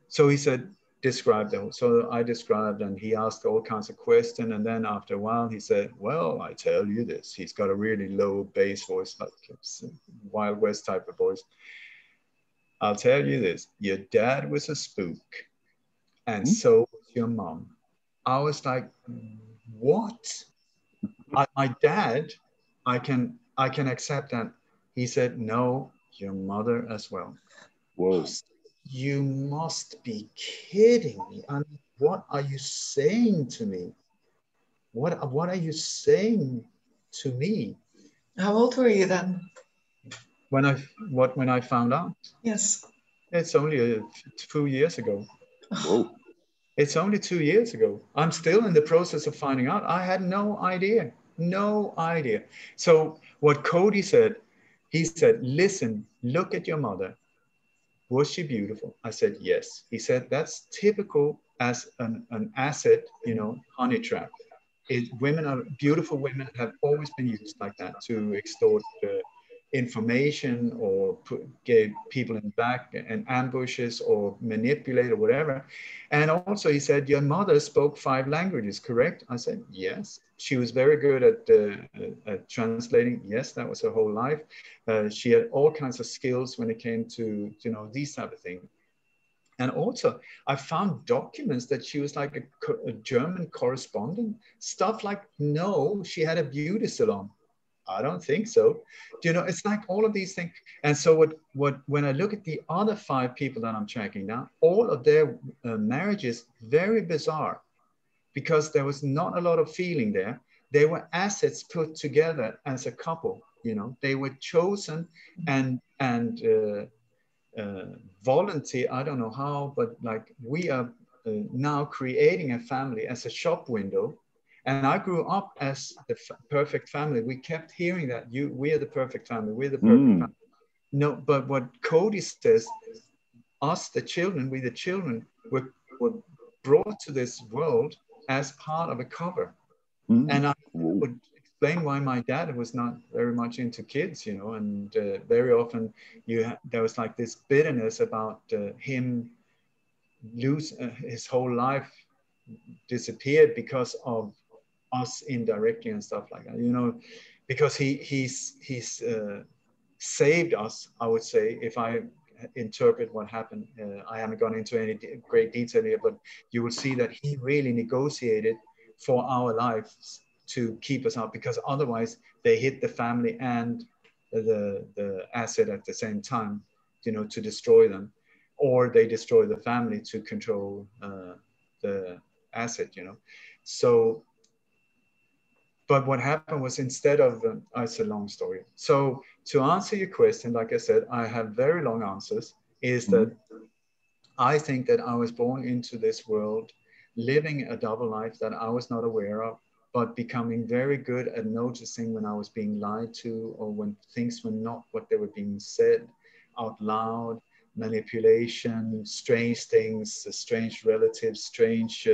so he said, describe them. So I described, and he asked all kinds of questions. And then after a while, he said, well, I tell you this. He's got a really low bass voice, like Wild West type of voice. I'll tell you this. Your dad was a spook, and so was your mom. I was like, what? My dad, I can accept that. He said, no, your mother as well. Whoa. You must be kidding me. I mean, what are you saying to me? What are you saying to me? How old were you then? When I found out? Yes. It's only 2 years ago. Whoa. It's only 2 years ago. I'm still in the process of finding out. I had no idea. No idea. So what Cody said, he said, listen, look at your mother. Was she beautiful? I said, yes. He said, that's typical as an asset, honey trap. Beautiful women have always been used like that to extort information or get people in back and ambushes or manipulate or whatever. And also he said, your mother spoke 5 languages, correct? I said, yes. She was very good at translating. Yes, that was her whole life. She had all kinds of skills when it came to, these type of things. And also, I found documents that she was like a German correspondent. Stuff like, no, she had a beauty salon. I don't think so. It's like all of these things. And so when I look at the other 5 people that I'm tracking down, all of their marriages, very bizarre, because there was not a lot of feeling there. They were assets put together as a couple. They were chosen and volunteer. I don't know how, but like we are now creating a family as a shop window. And I grew up as the perfect family. We kept hearing that we are the perfect family. We're the perfect family. No, but what Cody says, us, the children, were brought to this world as part of a cover. And I would explain why my dad was not very much into kids, and very often there was like this bitterness about him lose his whole life disappeared because of us indirectly and stuff like that, because he's saved us, I would say, if I interpret what happened. I haven't gone into any great detail here, but you will see that he really negotiated for our lives to keep us out, because otherwise they hit the family and the asset at the same time, to destroy them, or they destroy the family to control the asset, So, but what happened was, instead of, it's a long story. So to answer your question, like I said, I have very long answers, is that I think that I was born into this world living a double life that I was not aware of, but becoming very good at noticing when I was being lied to, or when things were not what they were being said out loud, manipulation, strange things, strange relatives, strange,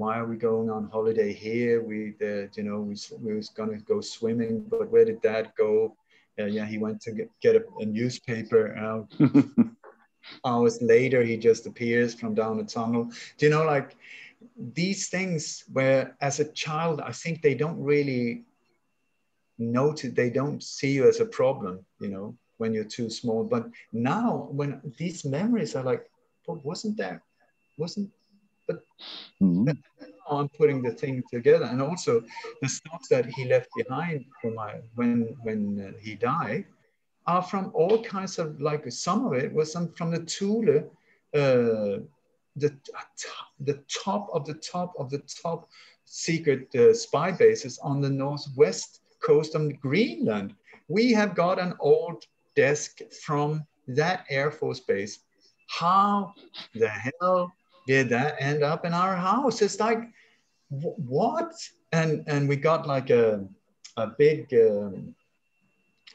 why are we going on holiday here? We was going to go swimming, but where did Dad go? He went to get a newspaper. Hours later, he just appears from down a tunnel. Like these things where, as a child, I think they don't really notice, they don't see you as a problem, when you're too small. But now, when these memories are like, but I'm putting the thing together. And also the stuff that he left behind when he died are from all kinds of, like, some of it was from the Thule the top of the top of the top secret spy bases on the northwest coast of Greenland. We have got an old desk from that Air Force base. How the hell did that end up in our house? It's like, what? And we got like a big,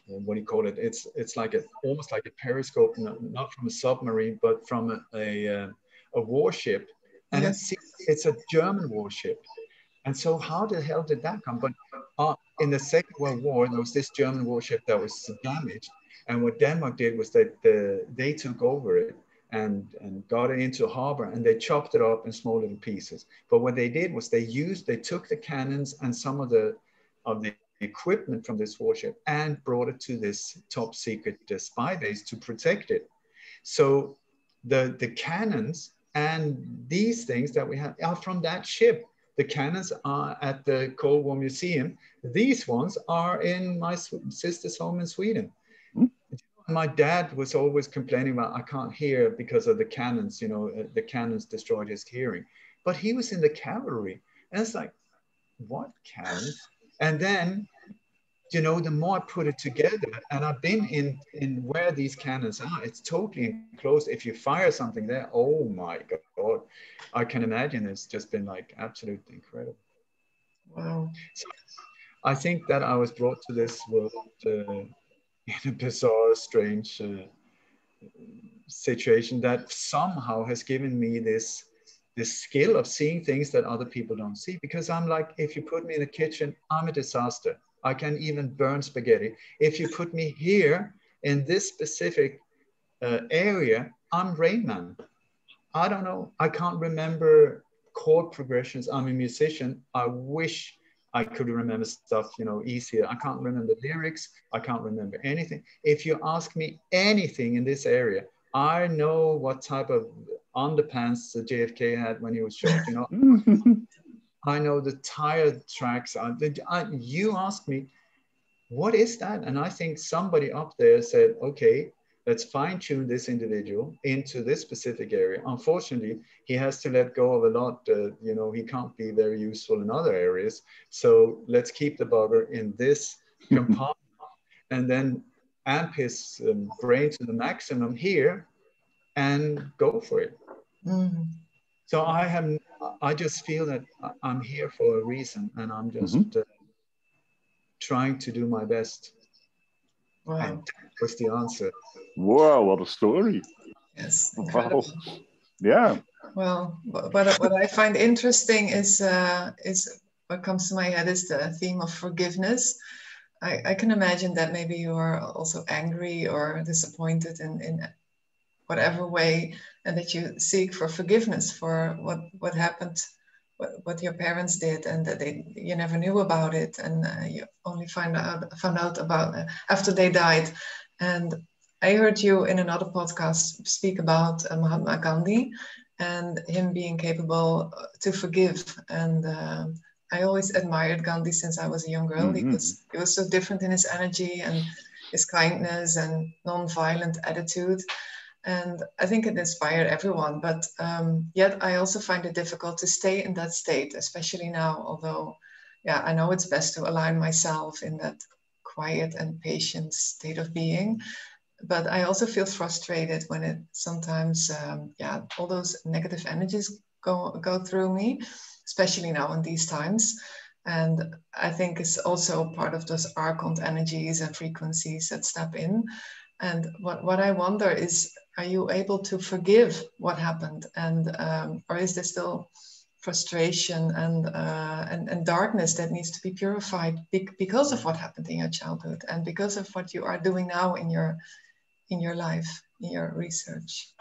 what do you call it? It's like almost like a periscope, not from a submarine, but from a warship. And Yes. it's a German warship. And so how the hell did that come? But in the Second World War, there was this German warship that was damaged. And what Denmark did was that they took over it and got it into harbor, and they chopped it up in small little pieces. But what they did was they took the cannons and some of the equipment from this warship and brought it to this top secret spy base to protect it. So the cannons and these things that we have are from that ship. The cannons are at the Cold War Museum. These ones are in my sister's home in Sweden. My dad was always complaining about, I can't hear because of the cannons, you know, the cannons destroyed his hearing. But he was in the cavalry. And it's like, what cannons? And then, you know, the more I put it together, and I've been in where these cannons are, it's totally enclosed. If you fire something there, oh my God, I can imagine it's just been like absolutely incredible. Wow. So I think that I was brought to this world in a bizarre, strange situation that somehow has given me this skill of seeing things that other people don't see. Because I'm like, if you put me in the kitchen, I'm a disaster. I can even burn spaghetti. If you put me here in this specific area, I'm Rain Man. I don't know. I can't remember chord progressions. I'm a musician. I wish I could remember stuff, you know, easier. I can't remember lyrics. I can't remember anything. If you ask me anything in this area, I know what type of underpants JFK had when he was shot, you know. I know the tire tracks. You ask me, what is that? And I think somebody up there said, okay, let's fine tune this individual into this specific area. Unfortunately, he has to let go of a lot. You know, he can't be very useful in other areas. So let's keep the bugger in this compartment and then amp his brain to the maximum here and go for it. Mm. So I just feel that I'm here for a reason, and I'm just trying to do my best. Wow. And that was the answer. Wow, what a story. Yes, incredible. Wow. Yeah. Well, what I find interesting is what comes to my head is the theme of forgiveness. I can imagine that maybe you are also angry or disappointed in whatever way, and that you seek for forgiveness for what happened, what your parents did, and that you never knew about it, and you only found out about after they died. And I heard you in another podcast speak about Mahatma Gandhi and him being capable to forgive. And I always admired Gandhi since I was a young girl. He was so different in his energy and his kindness and non-violent attitude. And I think it inspired everyone, but yet I also find it difficult to stay in that state, especially now, although, yeah, I know it's best to align myself in that quiet and patient state of being. But I also feel frustrated when it sometimes, all those negative energies go through me, especially now in these times. And I think it's also part of those archon energies and frequencies that step in. And what I wonder is, are you able to forgive what happened, and or is there still frustration and darkness that needs to be purified because of what happened in your childhood and because of what you are doing now in your life, in your research?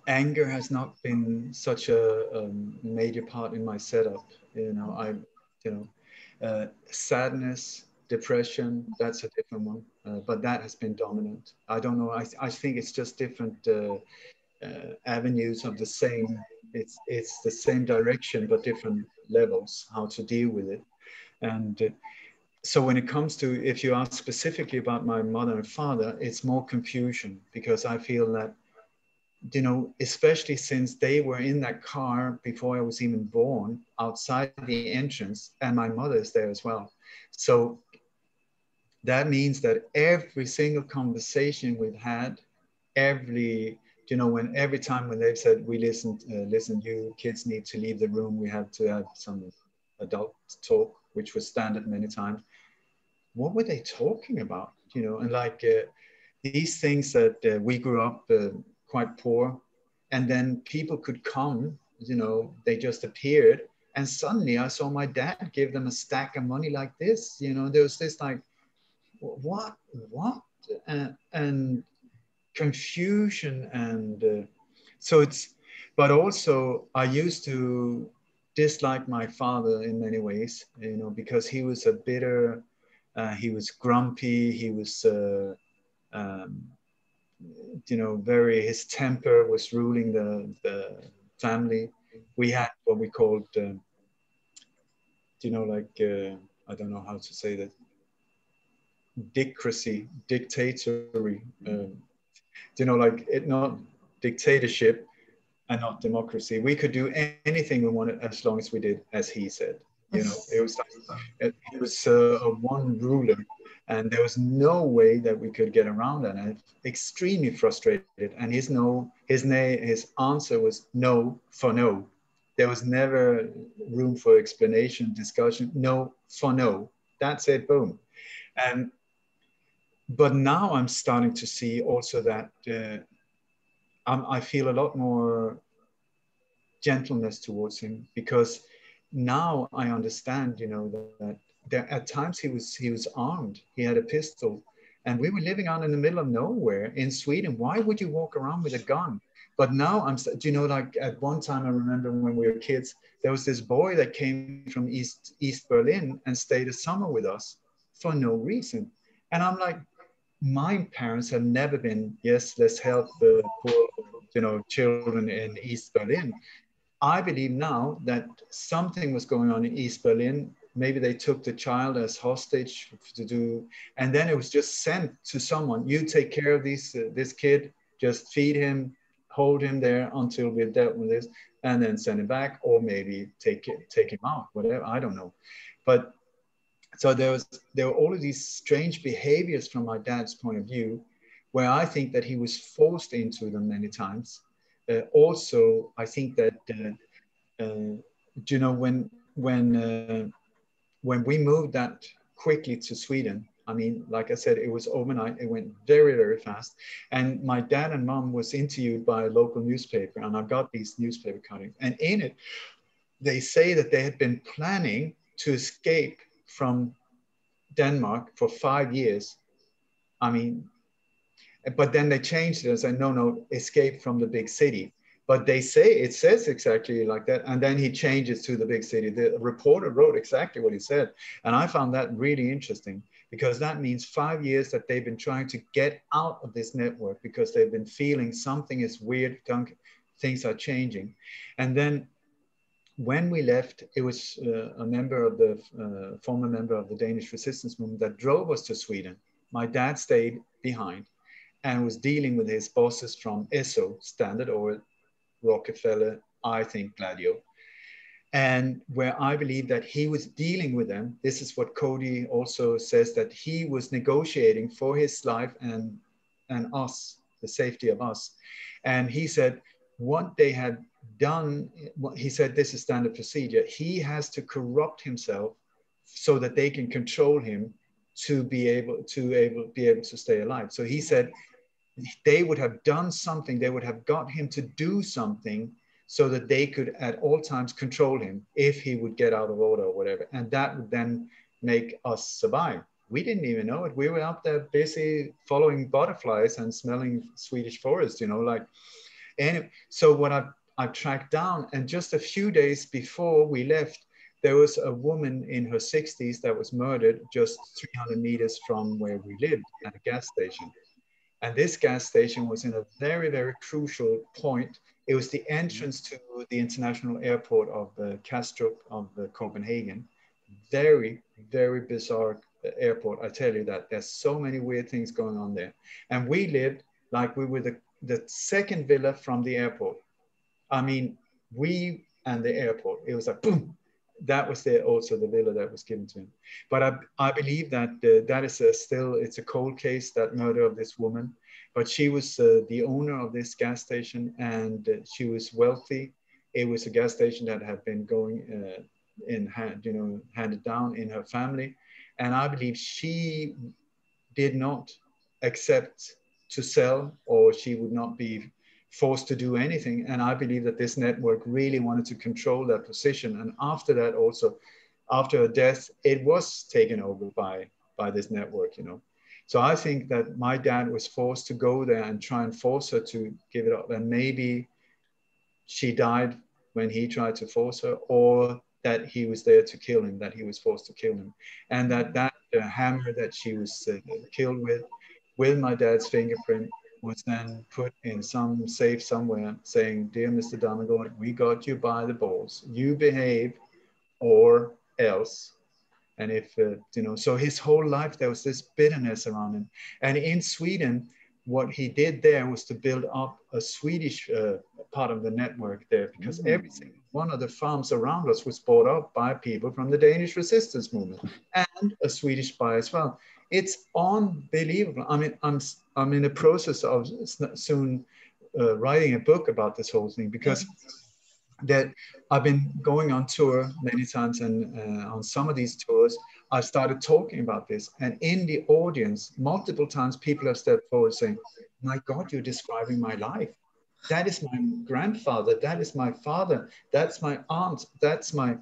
Anger has not been such a major part in my setup. You know, sadness, depression, that's a different one, but that has been dominant. I don't know. I think it's just different avenues of the same. It's the same direction, but different levels how to deal with it. And so when it comes to, if you ask specifically about my mother and father, it's more confusion, because I feel that you know, especially since they were in that car before I was even born, outside the entrance, and my mother is there as well. So that means that every single conversation we've had, every, you know, every time when they've said, we listen, you kids need to leave the room, we have to have some adult talk, which was standard many times. What were they talking about? You know, and like these things that we grew up quite poor, and then people could come, you know, they just appeared, and suddenly I saw my dad give them a stack of money like this. You know, there was this like, what, and confusion, and so it's, but also I used to dislike my father in many ways, you know, because he was a bitter, he was grumpy, he was um, you know, his temper was ruling the family. We had what we called you know, like I don't know how to say that, dictatory, you know, like it, not dictatorship and not democracy. We could do anything we wanted as long as we did as he said. You know, it was like, he was a one ruler, and there was no way that we could get around that. And extremely frustrated. And his answer was no for no. There was never room for explanation, discussion. No for no. That's it. Boom. And but now I'm starting to see also that I feel a lot more gentleness towards him, because now I understand, you know, that there, at times he was armed. He had a pistol, and we were living out in the middle of nowhere in Sweden. Why would you walk around with a gun? But now you know, like at one time I remember when we were kids, there was this boy that came from East Berlin and stayed a summer with us for no reason. And I'm like, my parents have never been, yes, let's help the poor, you know, children in East Berlin. I believe now that something was going on in East Berlin. Maybe they took the child as hostage to do, and then it was just sent to someone. You take care of this kid, just feed him, hold him there until we're dealt with this, and then send him back, or maybe take him out, whatever. I don't know, but so there were all of these strange behaviors from my dad's point of view, where I think that he was forced into them many times. Also, I think that you know, when we moved that quickly to Sweden, I mean, like I said, it was overnight. It went very, very fast. And my dad and mom was interviewed by a local newspaper, and I got these newspaper cuttings. And in it, they say that they had been planning to escape from Denmark for 5 years. I mean, but then they changed it and said, no, escape from the big city. But they say, it says exactly like that. And then he changes to the big city. The reporter wrote exactly what he said. And I found that really interesting, because that means 5 years that they've been trying to get out of this network, because they've been feeling something is weird, things are changing. And then when we left, it was a member of the former member of the Danish resistance movement that drove us to Sweden. My dad stayed behind and was dealing with his bosses from Esso, Standard Oil, Rockefeller, I think Gladio. And where I believe that he was dealing with them, this is what Cody also says, that he was negotiating for his life and us, the safety of us. And he said, what they had done, he said, this is standard procedure. He has to corrupt himself so that they can control him to be able to stay alive. So he said, they would have done something, they would have got him to do something so that they could at all times control him if he would get out of order or whatever. And that would then make us survive. We didn't even know it. We were out there busy following butterflies and smelling Swedish forest, you know, like. And so what I've tracked down, and just a few days before we left, there was a woman in her 60s that was murdered just 300 meters from where we lived, at a gas station. And this gas station was in a very, very crucial point. It was the entrance to the international airport of Kastrup of Copenhagen. Very, very bizarre airport. I tell you that there's so many weird things going on there. And we lived like we were the second villa from the airport. I mean, we and the airport, it was like, boom. That was also the villa that was given to him. But I believe that that is still, it's a cold case, that murder of this woman. But she was the owner of this gas station, and she was wealthy. It was a gas station that had been going handed down in her family. And I believe she did not accept to sell, or she would not be forced to do anything. And I believe that this network really wanted to control that position. And after that, also after her death, it was taken over by this network, you know. So I think that my dad was forced to go there and try and force her to give it up. And maybe she died when he tried to force her, or that he was there to kill him, that he was forced to kill him. And that hammer that she was killed with my dad's fingerprint, was then put in some safe somewhere, saying, "Dear Mr. Dammegård, we got you by the balls. You behave or else." And if, so his whole life, there was this bitterness around him. And in Sweden, what he did there was to build up a Swedish part of the network there, because every single one of the farms around us was bought up by people from the Danish resistance movement, and a Swedish spy as well. It's unbelievable. I mean, I'm in the process of soon writing a book about this whole thing, because that I've been going on tour many times, and on some of these tours, I started talking about this. And in the audience, multiple times, people have stepped forward saying, "My God, you're describing my life. That is my grandfather. That is my father. That's my aunt. That's my..."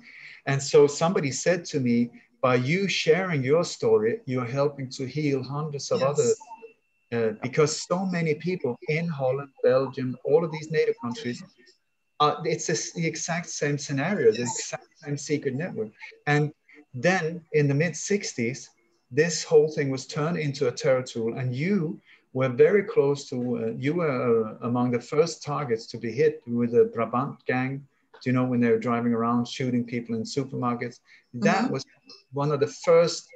And so somebody said to me, by you sharing your story, you're helping to heal hundreds of other, because so many people in Holland, Belgium, all of these NATO countries, it's the exact same scenario, the exact same secret network. And then in the mid-60s, this whole thing was turned into a terror tool, and you were very close to, you were among the first targets to be hit with the Brabant gang. Do you know, when they were driving around shooting people in supermarkets? That was one of the first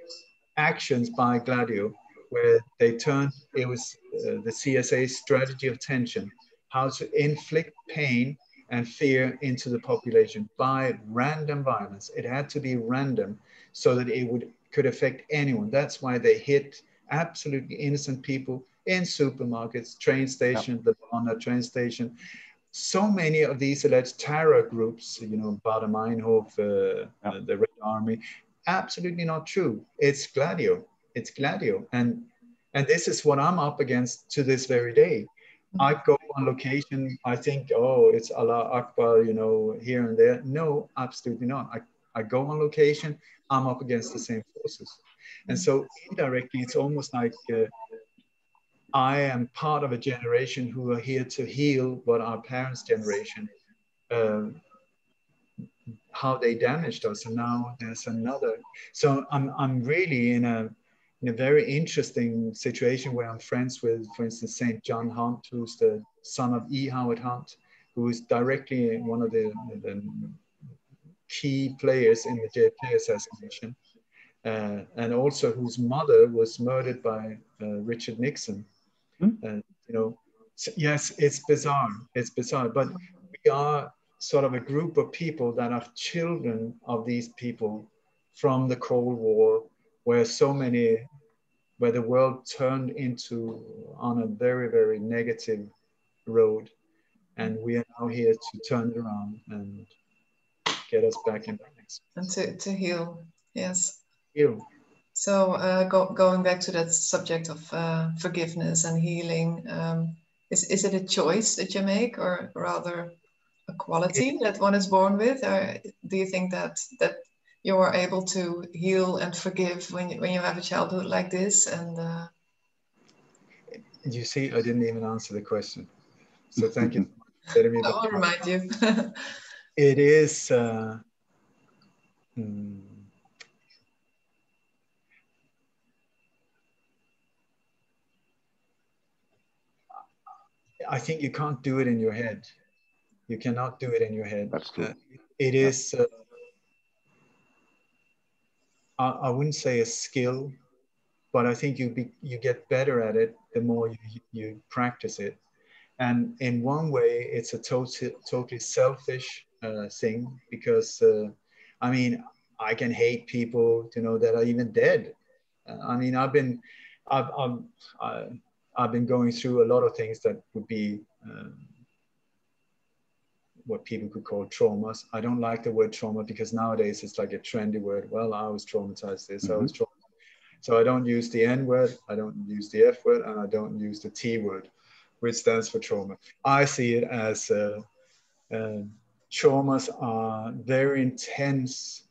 actions by Gladio, where they turned, it was the CSA's strategy of tension, how to inflict pain and fear into the population by random violence. It had to be random so that it could affect anyone. That's why they hit absolutely innocent people in supermarkets, train stations, the Bonner train station. So many of these alleged terror groups, you know, Baader Meinhof, the Red Army, absolutely not true. It's Gladio. It's Gladio. And this is what I'm up against to this very day. I go on location, I think, oh, it's Allah Akbar, you know, here and there. No, absolutely not. I go on location, I'm up against the same forces. And so indirectly, it's almost like I am part of a generation who are here to heal what our parents' generation, how they damaged us. And now there's another. So I'm really in a very interesting situation where I'm friends with, for instance, St. John Hunt, who's the son of E. Howard Hunt, who is directly one of the key players in the JFK assassination, and also whose mother was murdered by Richard Nixon. And, you know, so yes, it's bizarre. It's bizarre, but we are sort of a group of people that are children of these people from the Cold War, where the world turned into on a very, very negative road. And we are now here to turn it around and get us back in balance. And to heal, yes. Heal. So going back to that subject of forgiveness and healing, is it a choice that you make, or rather a quality that one is born with? Or do you think that you are able to heal and forgive when you have a childhood like this? And you see, I didn't even answer the question, so thank you for letting me. I will remind you. It is. I think you can't do it in your head. You cannot do it in your head. That's true. It is. I wouldn't say a skill, but I think you get better at it the more you practice it. And in one way, it's a totally selfish thing, because I mean, I can hate people, you know, that are even dead. I mean, I've, I've been going through a lot of things that would be what people could call traumas. I don't like the word trauma, because nowadays it's like a trendy word. Well, I was traumatized this, I was traumatized. So I don't use the N word, I don't use the F word, and I don't use the T word, which stands for trauma. I see it as traumas are very intense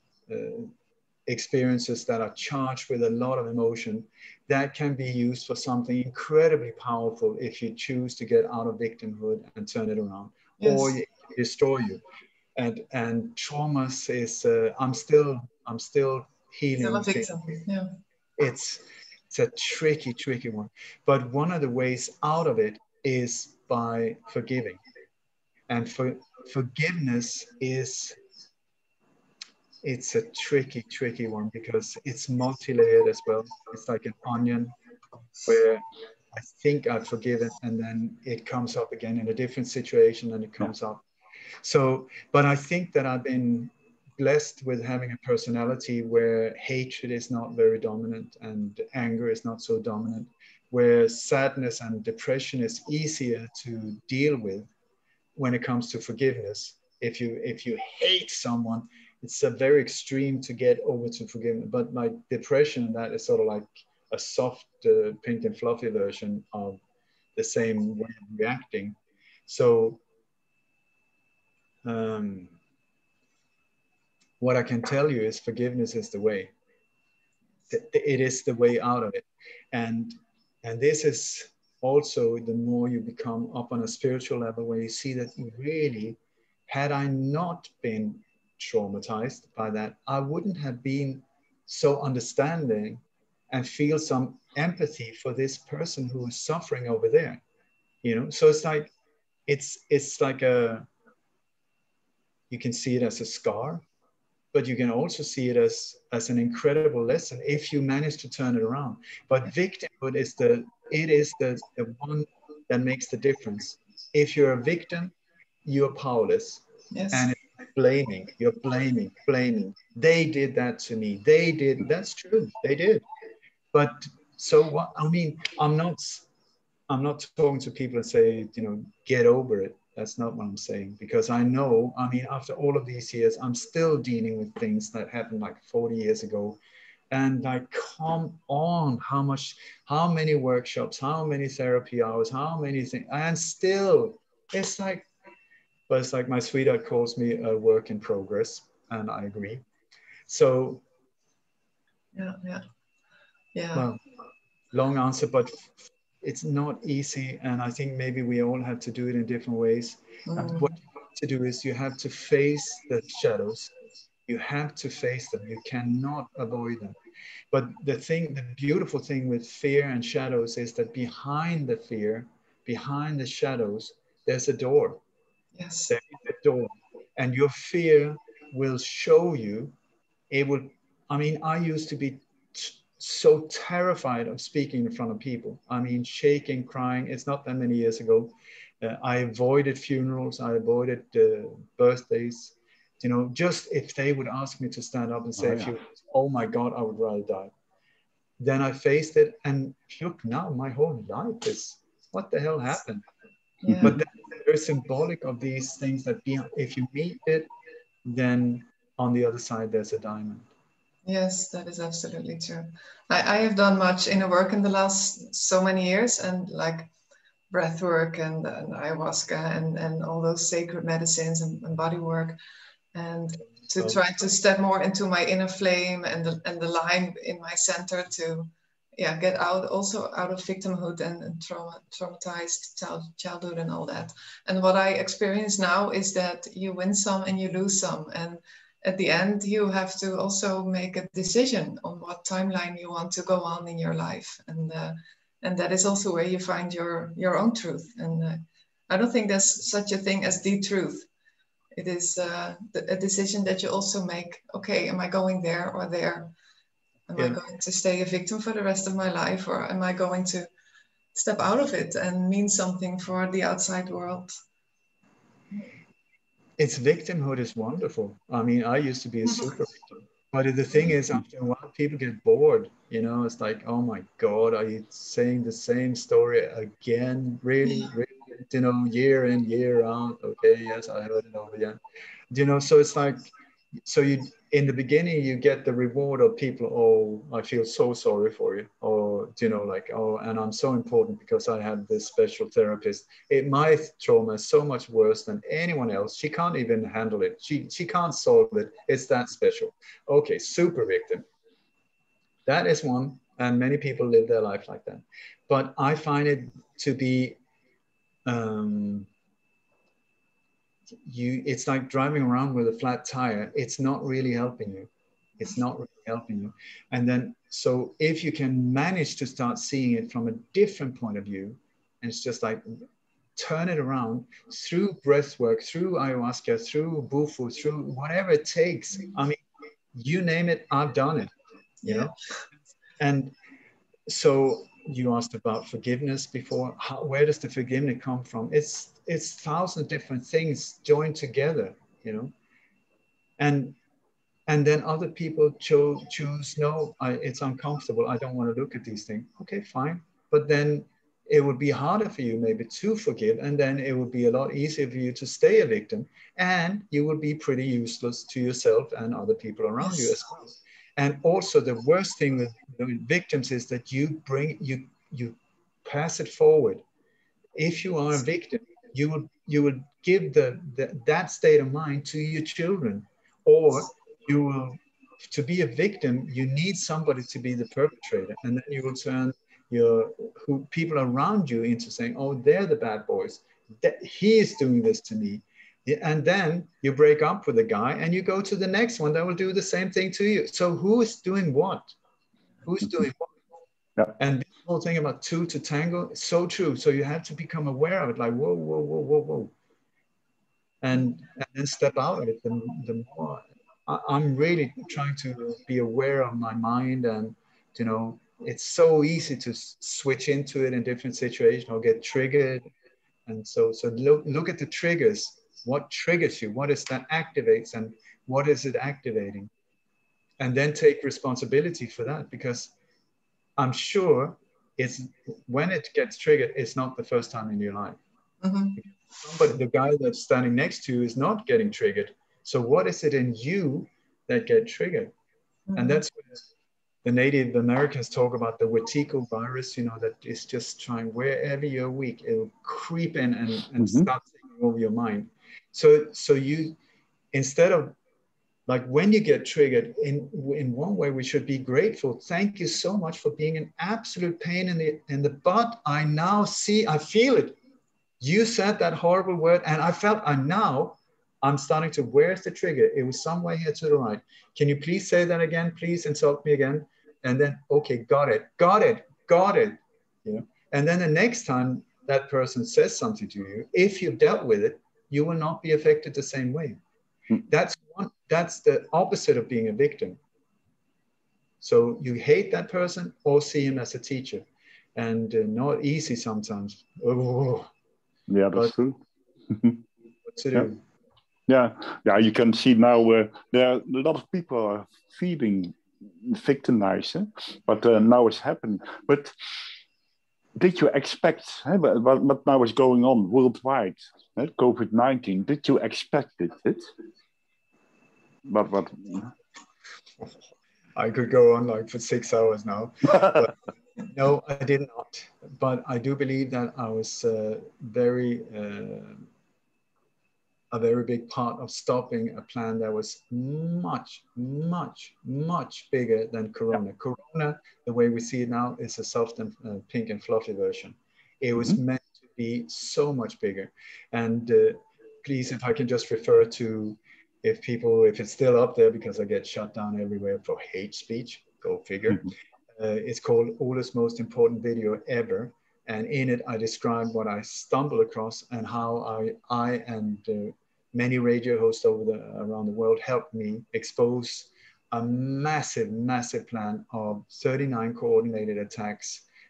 experiences that are charged with a lot of emotion that can be used for something incredibly powerful if you choose to get out of victimhood and turn it around, or it destroy you. And traumas is I'm still healing. Still a victim. Yeah. It's a tricky one. But one of the ways out of it is by forgiving. And forgiveness is, it's a tricky one, because it's multi-layered as well. It's like an onion where I think I've forgiven, and then it comes up again in a different situation, and it comes up. So, but I think that I've been blessed with having a personality where hatred is not very dominant and anger is not so dominant, where sadness and depression is easier to deal with when it comes to forgiveness. If you hate someone, it's a very extreme to get over to forgiveness. But like depression, that is sort of like a soft, pink and fluffy version of the same way of reacting. So what I can tell you is forgiveness is the way. It is the way out of it. And this is also the more you become up on a spiritual level, where you see that really, had I not been traumatized by that, I wouldn't have been so understanding and feel some empathy for this person who is suffering over there. You know, so it's like you can see it as a scar, but you can also see it as an incredible lesson if you manage to turn it around. But victimhood is the one that makes the difference. If you're a victim, you're powerless. Yes. And you're blaming. They did that to me. They did. That's true. They did. But so what? I mean, I'm not talking to people and say, you know, get over it. That's not what I'm saying, because I know, I mean, after all of these years, I'm still dealing with things that happened like 40 years ago. And like, come on, how many workshops, how many therapy hours, how many things, and still, it's like, but it's like my sweetheart calls me a work in progress, and I agree. So, yeah. Well, long answer, but it's not easy, and I think maybe we all have to do it in different ways. And what you have to do is you have to face the shadows. You have to face them. You cannot avoid them. But the beautiful thing with fear and shadows is that behind the fear, behind the shadows, there's a door. Yes. There is a door. And your fear will show you, it will, I mean, I used to be so terrified of speaking in front of people. I mean, shaking, crying. It's not that many years ago. I avoided funerals. I avoided birthdays. You know, just if they would ask me to stand up and say oh my God, I would rather die. Then I faced it, and look, now my whole life is, what the hell happened? Yeah. But that's very symbolic of these things, that if you meet it, then on the other side, there's a diamond. Yes, that is absolutely true. I have done much inner work in the last so many years, and like breath work and ayahuasca and all those sacred medicines and body work, and to try to step more into my inner flame and the line in my center to get out of victimhood and traumatized childhood and all that. And what I experience now is that you win some and you lose some, and at the end you have to also make a decision on what timeline you want to go on in your life, and that is also where you find your own truth. And I don't think there's such a thing as the truth. It is a decision that you also make. Okay, am I going there or there? Am I going to stay a victim for the rest of my life, or am I going to step out of it and mean something for the outside world. It's victimhood is wonderful. I mean, I used to be a super victim. But the thing is, after a while, people get bored. You know, it's like, oh my God, are you saying the same story again? Really? Really? You know, year in, year out. Okay, yes, I heard it over again. You know, so it's like, so you, in the beginning, you get the reward of people, oh, I feel so sorry for you. Or, you know, like, oh, and I'm so important because I had this special therapist. My trauma is so much worse than anyone else. She can't even handle it. She can't solve it. It's that special. Okay, super victim. That is one. And many people live their life like that. But I find it to be, it's like driving around with a flat tire. It's not really helping you. It's not really helping you. And then, so if you can manage to start seeing it from a different point of view, and it's just like turn it around through breath work, through ayahuasca, through Bufu, through whatever it takes. I mean, you name it, I've done it, you know? And so you asked about forgiveness before. Where does the forgiveness come from? It's thousands of different things joined together, you know? And then other people choose, no, it's uncomfortable. I don't want to look at these things. Okay, fine. But then it would be harder for you maybe to forgive. And then it would be a lot easier for you to stay a victim. And you would be pretty useless to yourself and other people around you as well. And also the worst thing with victims is that you pass it forward. If you are a victim, you would give that state of mind to your children, or you will, to be a victim, you need somebody to be the perpetrator, and then you will turn people around you into saying, oh, they're the bad boys. He is doing this to me. And then you break up with the guy and you go to the next one that will do the same thing to you. So who is doing what? Who's doing what? Yeah. And this whole thing about two to tango is so true. So you have to become aware of it, like, whoa, whoa, whoa, whoa, whoa. And then step out of it. The more I'm really trying to be aware of my mind, and, you know, it's so easy to switch into it in different situations or get triggered. And so look at the triggers. What triggers you? What is that activates, and what is it activating? And then take responsibility for that, because I'm sure it's when it gets triggered, it's not the first time in your life. Mm-hmm. Somebody, the guy that's standing next to you is not getting triggered. So what is it in you that get triggered? Mm-hmm. And that's what the Native Americans talk about, the Wetiko virus, you know, that is just trying, wherever you're weak, it'll creep in and mm-hmm. start taking over your mind. So you, instead of, like, when you get triggered, in one way, we should be grateful. Thank you so much for being an absolute pain in the butt. I now see, I feel it. You said that horrible word, and I felt, I'm starting to, where's the trigger? It was somewhere here to the right. Can you please say that again? Please insult me again. And then, okay, got it. You know? And then the next time that person says something to you, if you've dealt with it, you will not be affected the same way. That's the opposite of being a victim. So you hate that person or see him as a teacher, and not easy sometimes. Oh. Yeah, that's true. What to do? Yeah. You can see now there are a lot of people are feeling victimized, but now it's happening. But did you expect what now is going on worldwide? COVID-19. Did you expect it? But I could go on like for 6 hours now. But no, I did not. But I do believe that I was a very big part of stopping a plan that was much, much, much bigger than Corona. Yeah. Corona, the way we see it now, is a soft and pink and fluffy version. It was meant to be so much bigger. And please, if I can just refer to, if it's still up there, because I get shut down everywhere for hate speech, go figure. It's called Ola's Most Important Video Ever. And in it, I describe what I stumbled across and how I and many radio hosts around the world helped me expose a massive, massive plan of 39 coordinated attacks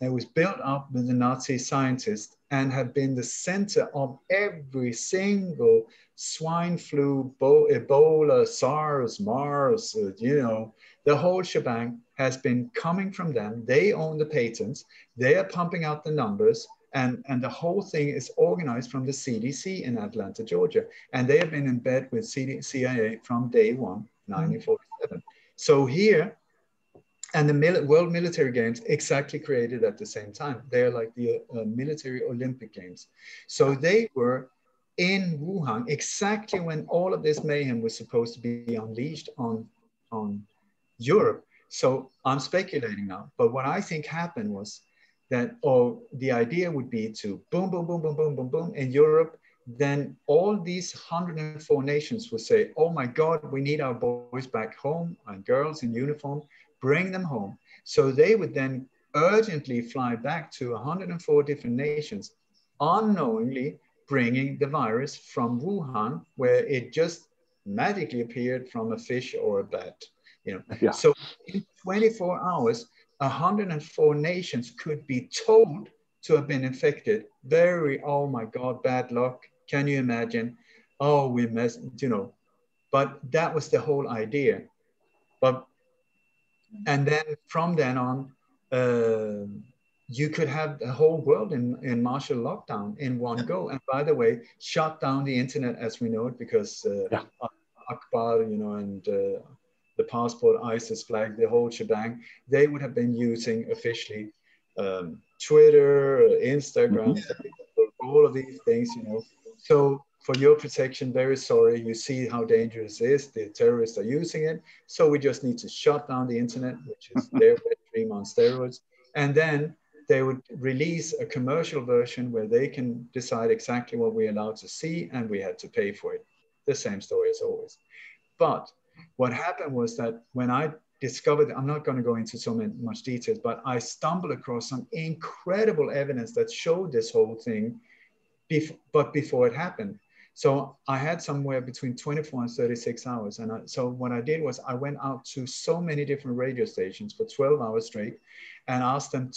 It was built up with the Nazi scientists and had been the center of every single swine flu, Ebola, SARS, MARS, the whole shebang has been coming from them. They own the patents. They are pumping out the numbers. And the whole thing is organized from the CDC in Atlanta, Georgia. And they have been in bed with CIA from day one, 1947. So here, and the World Military Games exactly created at the same time. They're like the military Olympic Games. So they were in Wuhan exactly when all of this mayhem was supposed to be unleashed on Europe. So I'm speculating now, but what I think happened was that, or the idea would be to boom, boom, boom, boom, boom, boom, boom in Europe. Then all these 104 nations would say, oh my God, we need our boys back home and girls in uniform, bring them home. So they would then urgently fly back to 104 different nations, unknowingly bringing the virus from Wuhan, where it just magically appeared from a fish or a bat. Yeah. So in 24 hours, 104 nations could be told to have been infected. Oh my God, bad luck. Can you imagine? Oh, we messed, but that was the whole idea. And then from then on, you could have the whole world in martial lockdown in one go. And by the way, shut down the internet as we know it, because Akbar, and the passport, ISIS flag, the whole shebang, they would have been using officially Twitter, Instagram, all of these things, So for your protection, very sorry. You see how dangerous it is. The terrorists are using it. So we just need to shut down the internet, which is their wet dream on steroids. And then they would release a commercial version where they can decide exactly what we're allowed to see, and we had to pay for it. The same story as always. But what happened was that when I discovered, I'm not going to go into so much details, but I stumbled across some incredible evidence that showed this whole thing, but before it happened. So I had somewhere between 24 and 36 hours. And so what I did was I went out to so many different radio stations for 12 hours straight and asked them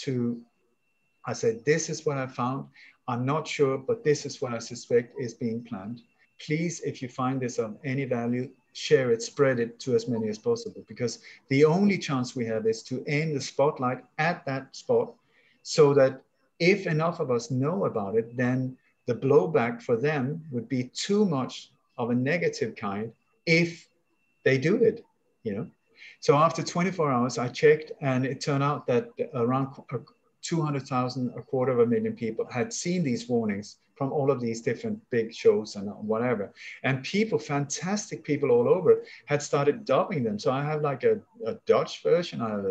I said, this is what I found. I'm not sure, but this is what I suspect is being planned. Please, if you find this of any value, share it, spread it to as many as possible, because the only chance we have is to aim the spotlight at that spot so that if enough of us know about it, then the blowback for them would be too much of a negative kind if they do it, So after 24 hours, I checked, and it turned out that around 200,000, 250,000 people had seen these warnings from all of these different big shows and whatever. And fantastic people all over had started dubbing them. So I have like a Dutch version, I have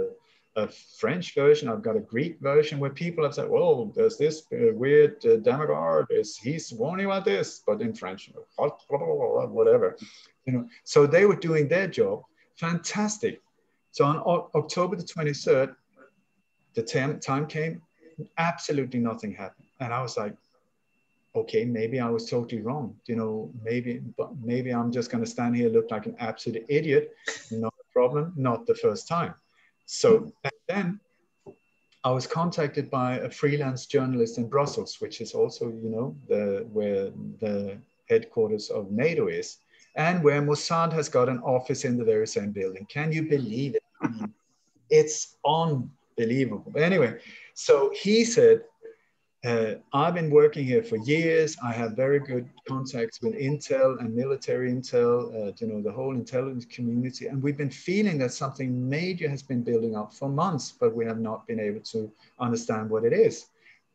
a French version, I've got a Greek version where people have said, well, there's this weird demagogue, he's warning about this, but in French, whatever. So they were doing their job. Fantastic. So on October the 23rd, the time came, absolutely nothing happened. And I was like, okay, maybe I was totally wrong. Maybe I'm just going to stand here, look like an absolute idiot. Not a problem, not the first time. So and then I was contacted by a freelance journalist in Brussels, which is also, where the headquarters of NATO is, and where Mossad has got an office in the very same building. Can you believe it? I mean, it's unbelievable. But anyway, so he said, I've been working here for years. I have very good contacts with Intel and military Intel, the whole intelligence community. And we've been feeling that something major has been building up for months, but we have not been able to understand what it is.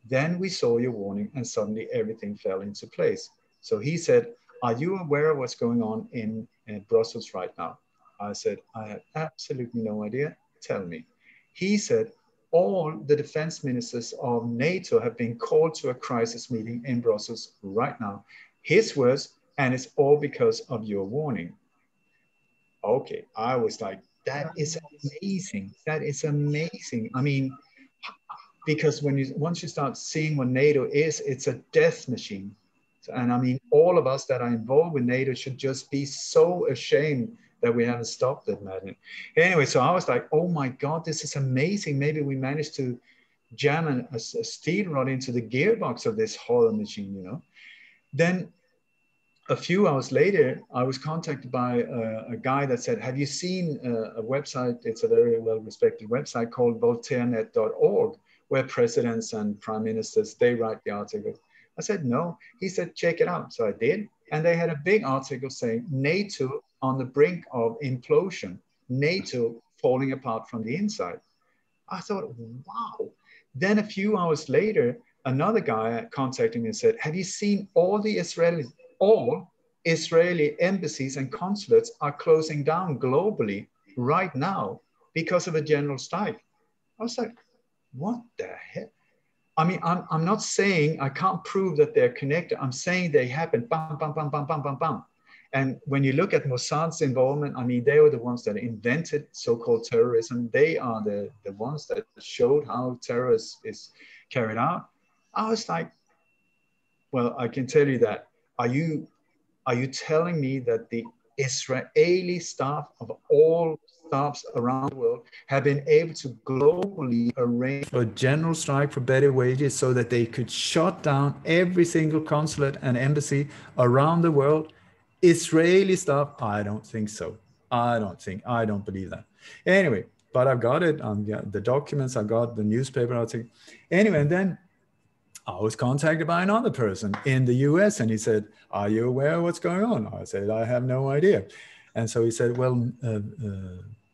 Then we saw your warning and suddenly everything fell into place. So he said, are you aware of what's going on in Brussels right now? I said, I have absolutely no idea. Tell me. He said, all the defense ministers of NATO have been called to a crisis meeting in Brussels right now. His words, and it's all because of your warning. Okay, I was like, that is amazing. That is amazing. I mean, because once you start seeing what NATO is, it's a death machine. And I mean, all of us that are involved with NATO should just be so ashamed that we haven't stopped it, madness. Anyway, so I was like, oh my God, this is amazing. Maybe we managed to jam a steel rod into the gearbox of this horror machine, you know. Then a few hours later, I was contacted by a guy that said, have you seen a website? It's a very well-respected website called voltairenet.org, where presidents and prime ministers, they write the articles. I said, no. He said, check it out. So I did. And they had a big article saying NATO on the brink of implosion, NATO falling apart from the inside. I thought, wow. Then a few hours later, another guy contacted me and said, have you seen all Israeli embassies and consulates are closing down globally right now because of a general strike? I was like, what the heck? I mean, I'm not saying, I can't prove that they're connected. I'm saying they happen, bam, bam, bam, bam, bam, bam, bam. And when you look at Mossad's involvement, I mean, they were the ones that invented so-called terrorism. They are the ones that showed how terrorism is carried out. I was like, well, I can tell you that. Are you telling me that the Israeli staff of all staffs around the world have been able to globally arrange a general strike for better wages so that they could shut down every single consulate and embassy around the world? Israeli staff? I don't think so. I don't believe that. Anyway, but I've got it. The documents, I got the newspaper article. Anyway, and then I was contacted by another person in the US, and he said, are you aware of what's going on? I said, I have no idea. And so he said, well,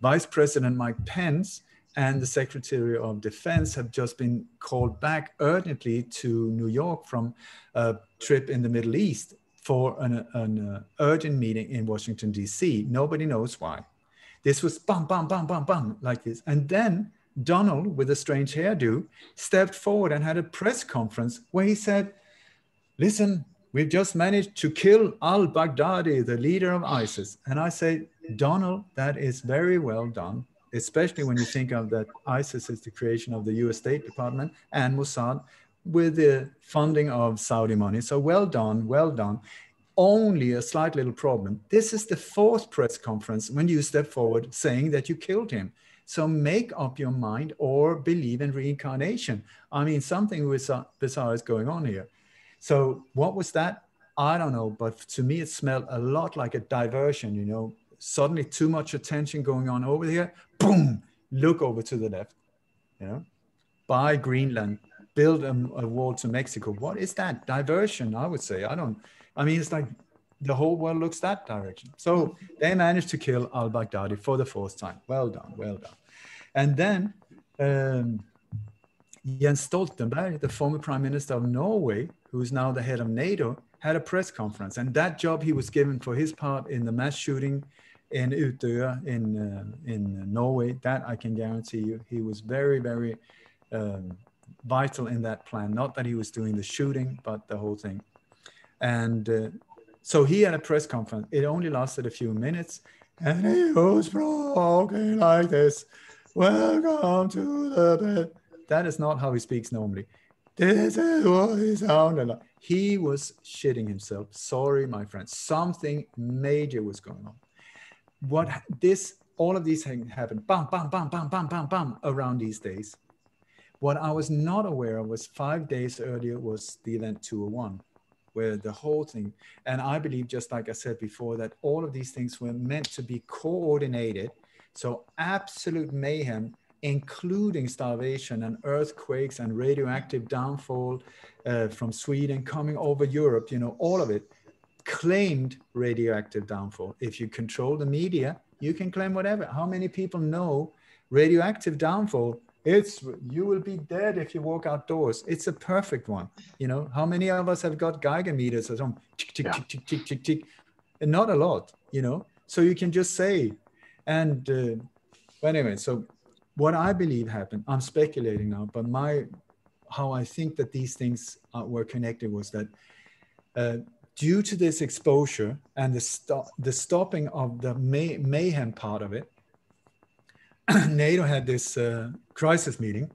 Vice President Mike Pence and the Secretary of Defense have just been called back urgently to New York from a trip in the Middle East for an urgent meeting in Washington, D.C. Nobody knows why. This was bam, bam, bam, bam, bam, like this. And then Donald, with a strange hairdo, stepped forward and had a press conference where he said, listen, we've just managed to kill al-Baghdadi, the leader of ISIS. And I say, Donald, that is very well done, especially when you think of that ISIS is the creation of the US State Department and Mossad with the funding of Saudi money. So well done, well done. Only a slight little problem. This is the fourth press conference when you step forward saying that you killed him. So make up your mind or believe in reincarnation. I mean, something bizarre is going on here. So what was that? I don't know, but to me, it smelled a lot like a diversion, you know, suddenly too much attention going on over here. Boom, look over to the left, you know, buy Greenland, build a wall to Mexico. What is that? Diversion, I would say. I mean, it's like the whole world looks that direction. So they managed to kill al-Baghdadi for the fourth time. Well done, well done. And then Jens Stoltenberg, the former prime minister of Norway, who is now the head of NATO, had a press conference. And that job he was given for his part in the mass shooting in Utøya in Norway, that I can guarantee you, he was very, very vital in that plan. Not that he was doing the shooting, but the whole thing. And so he had a press conference. It only lasted a few minutes. And he was talking like this. Welcome to the bed. That is not how he speaks normally. This is what he sounded like. He was shitting himself. Sorry, my friend. Something major was going on. All of these things happened. Bam, bam, bam, bam, bam, bam, bam, around these days. What I was not aware of was 5 days earlier was the event 201, where the whole thing, and I believe, just like I said before, that all of these things were meant to be coordinated. So absolute mayhem, including starvation and earthquakes and radioactive downfall from Sweden coming over Europe, you know, all of it claimed radioactive downfall. If you control the media, you can claim whatever. How many people know radioactive downfall? You will be dead if you walk outdoors. It's a perfect one. You know, how many of us have got Geiger meters at home? Tick, tick, tick, tick, tick, tick, tick. And not a lot, you know, so you can just say. And but anyway, so what I believe happened, I'm speculating now, but how I think that these things were connected was that due to this exposure and the stopping of the mayhem part of it, NATO had this crisis meeting,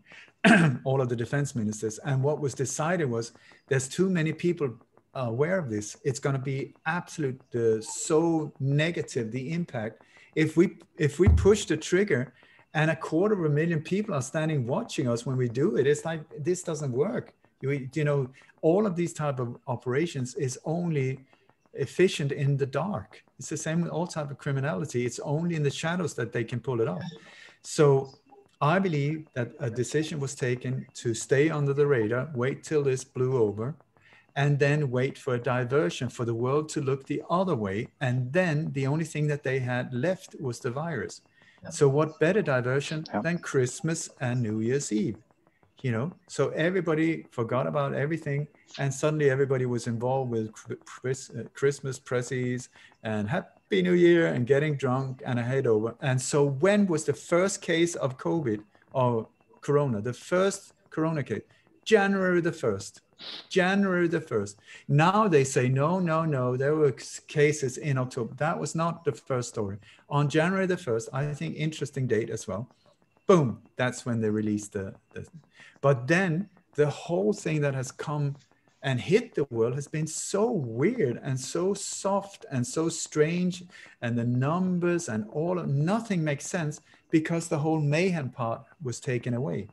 all of the defense ministers, and what was decided was there's too many people aware of this. It's going to be absolute so negative, the impact. If we push the trigger and 250,000 people are standing watching us when we do it. It's like, this doesn't work. You know, all of these type of operations is only efficient in the dark. It's the same with all type of criminality. It's only in the shadows that they can pull it off. So I believe that a decision was taken to stay under the radar, wait till this blew over, and then wait for a diversion for the world to look the other way. And then the only thing that they had left was the virus. So what better diversion than Christmas and New Year's Eve? You know, so everybody forgot about everything, and suddenly everybody was involved with Christmas presses and Happy New Year and getting drunk and a head over. And so when was the first case of COVID or Corona? The first Corona case, January the 1st. January the 1st. Now they say, no, there were cases in October. That was not the first story. On January the 1st, I think interesting date as well. Boom, that's when they released the but then the whole thing that has come and hit the world has been so weird and so soft and so strange, and the numbers and nothing makes sense because the whole mayhem part was taken away.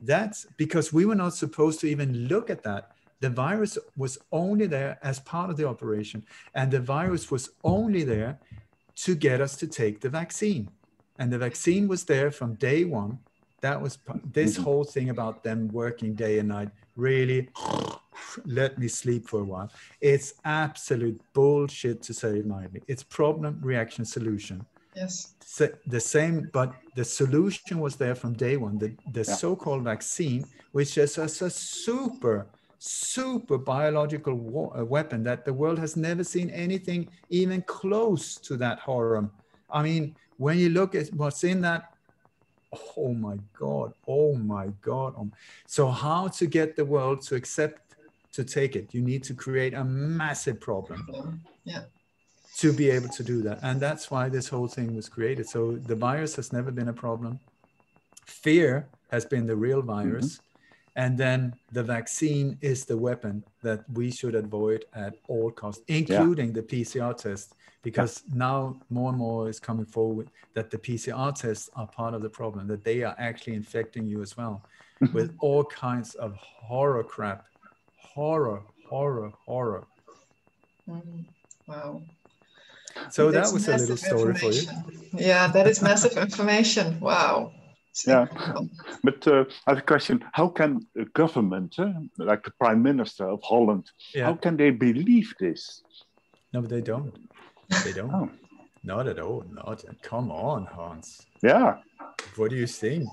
That's because we were not supposed to even look at that. The virus was only there as part of the operation, and the virus was only there to get us to take the vaccine. And the vaccine was there from day one. That was this whole thing about them working day and night. Really, let me sleep for a while. It's absolute bullshit, to say it mildly. It's problem, reaction, solution. Yes. So the same, but the solution was there from day one. The so-called vaccine, which is a super biological weapon that the world has never seen anything even close to that horror. I mean, when you look at what's in that, oh my God. So how to get the world to accept, to take it? You need to create a massive problem to be able to do that. And that's why this whole thing was created. So the virus has never been a problem. Fear has been the real virus. And then the vaccine is the weapon that we should avoid at all costs, including the PCR test. Because now more and more is coming forward that the PCR tests are part of the problem, that they are actually infecting you as well with all kinds of horror crap. Horror. Wow. So that was a little story for you. Yeah, that is massive information. Wow. Yeah, but I have a question. How can a government, like the Prime Minister of Holland, how can they believe this? No, but they don't. They don't. Oh. Not at all. Come on, Hans. Yeah. What do you think?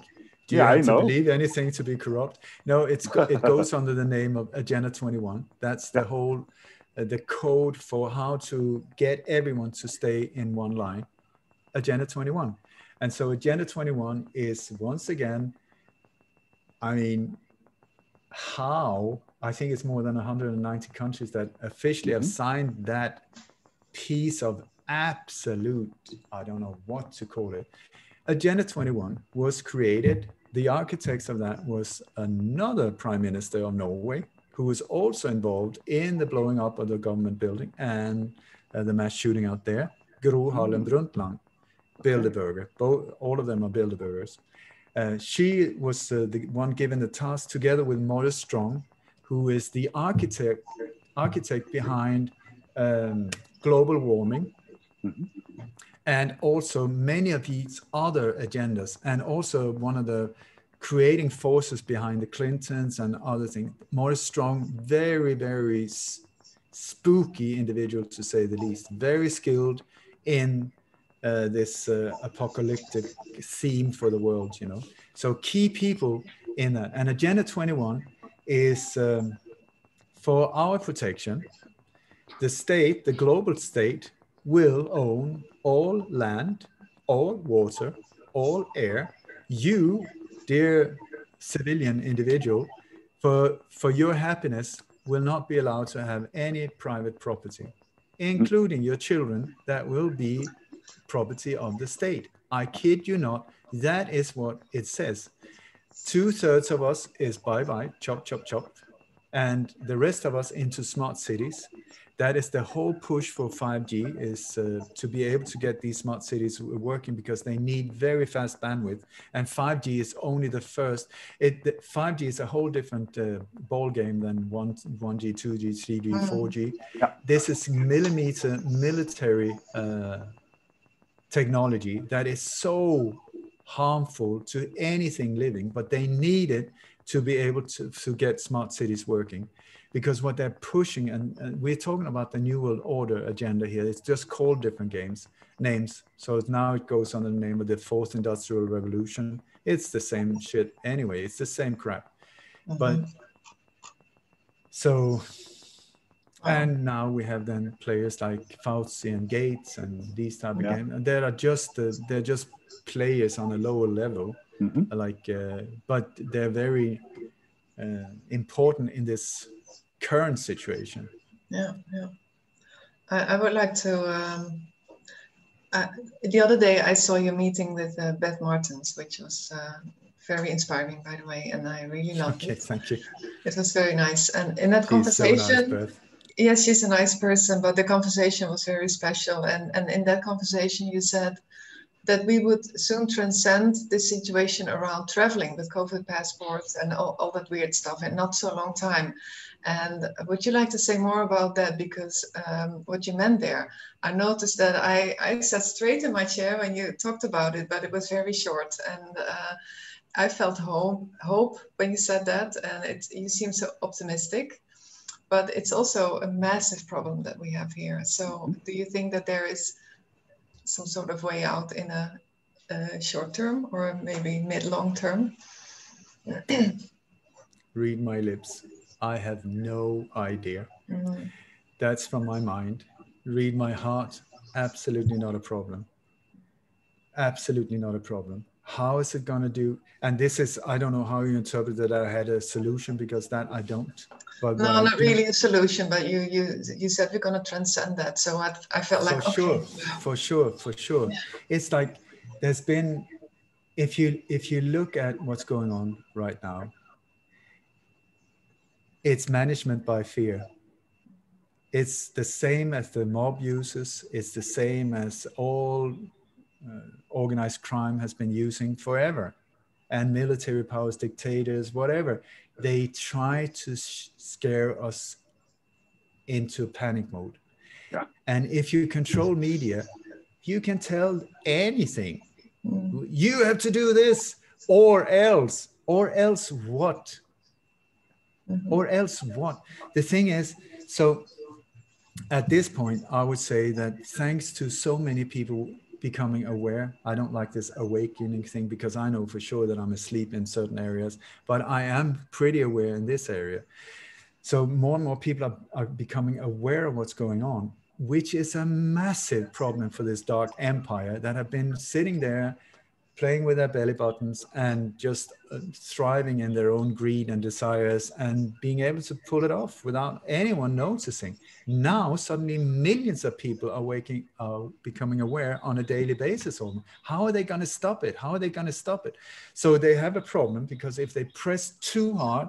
Do you have to believe anything to be corrupt? No, it goes under the name of Agenda 21. That's the whole, the code for how to get everyone to stay in one line. Agenda 21. And so Agenda 21 is, once again, I mean, I think it's more than 190 countries that officially have signed that piece of absolute, I don't know what to call it. Agenda 21 was created. The architects of that was another Prime Minister of Norway, who was also involved in the blowing up of the government building and the mass shooting out there, Gro Harlem Brundtland. Bilderberger, all of them are Bilderbergers. She was the one given the task, together with Maurice Strong, who is the architect behind global warming, and also many of these other agendas, and also one of the creating forces behind the Clintons and other things. Maurice Strong, very, very spooky individual, to say the least, very skilled in this apocalyptic theme for the world, you know. So key people in that. And Agenda 21 is for our protection. The state, the global state, will own all land, all water, all air. You, dear civilian individual, for your happiness, will not be allowed to have any private property, including your children, that will be property of the state. I kid you not. That is what it says. 2/3 of us is bye-bye, chop, chop, chop. And the rest of us into smart cities. that is the whole push for 5G, is to be able to get these smart cities working, because they need very fast bandwidth, and 5G is only the first. 5G is a whole different ball game than 1G, 2G, 3G, 4G. Yeah. This is millimeter military technology that is so harmful to anything living, but they need it to be able to get smart cities working. Because what they're pushing, and we're talking about the New World Order agenda here, it's just called different names. So now it goes under the name of the Fourth Industrial Revolution. It's the same shit anyway. It's the same crap. But so, and now we have then players like Fauci and Gates and these type of games. And they're just players on a lower level, but they're very important in this current situation. Yeah. I would like to. The other day I saw your meeting with Beth Martens, which was very inspiring, by the way, and I really loved it. Thank you. It was very nice, and in that conversation, so nice, yes, she's a nice person, but the conversation was very special. And in that conversation, you said that we would soon transcend the situation around traveling with COVID passports and all that weird stuff in not so long time. And would you like to say more about that? Because what you meant there, I noticed that I sat straight in my chair when you talked about it, but it was very short. And I felt hope when you said that, and you seem so optimistic. But it's also a massive problem that we have here. So do you think that there is some sort of way out in a short term or maybe mid-long term? Read my lips. I have no idea. That's from my mind. Read my heart. Absolutely not a problem. Absolutely not a problem. How is it going to do? And this is, I don't know how you interpret that I had a solution, because that I don't. But no, not really a solution, but you said we're going to transcend that. So I felt like, for sure. Yeah. It's like there's been, if you look at what's going on right now, it's management by fear. It's the same as the mob uses. It's the same as all organized crime has been using forever, and military powers, dictators, whatever. They try to scare us into panic mode. Yeah. And if you control media, you can tell anything. You have to do this, or else what? Or else what? The thing is, so at this point, I would say that thanks to so many people becoming aware, I don't like this awakening thing, because I know for sure that I'm asleep in certain areas, but I am pretty aware in this area. So more and more people are becoming aware of what's going on, which is a massive problem for this dark empire that have been sitting there playing with their belly buttons and just thriving in their own greed and desires, and being able to pull it off without anyone noticing. Now suddenly millions of people are becoming aware on a daily basis. How are they going to stop it? How are they going to stop it? So they have a problem, because if they press too hard,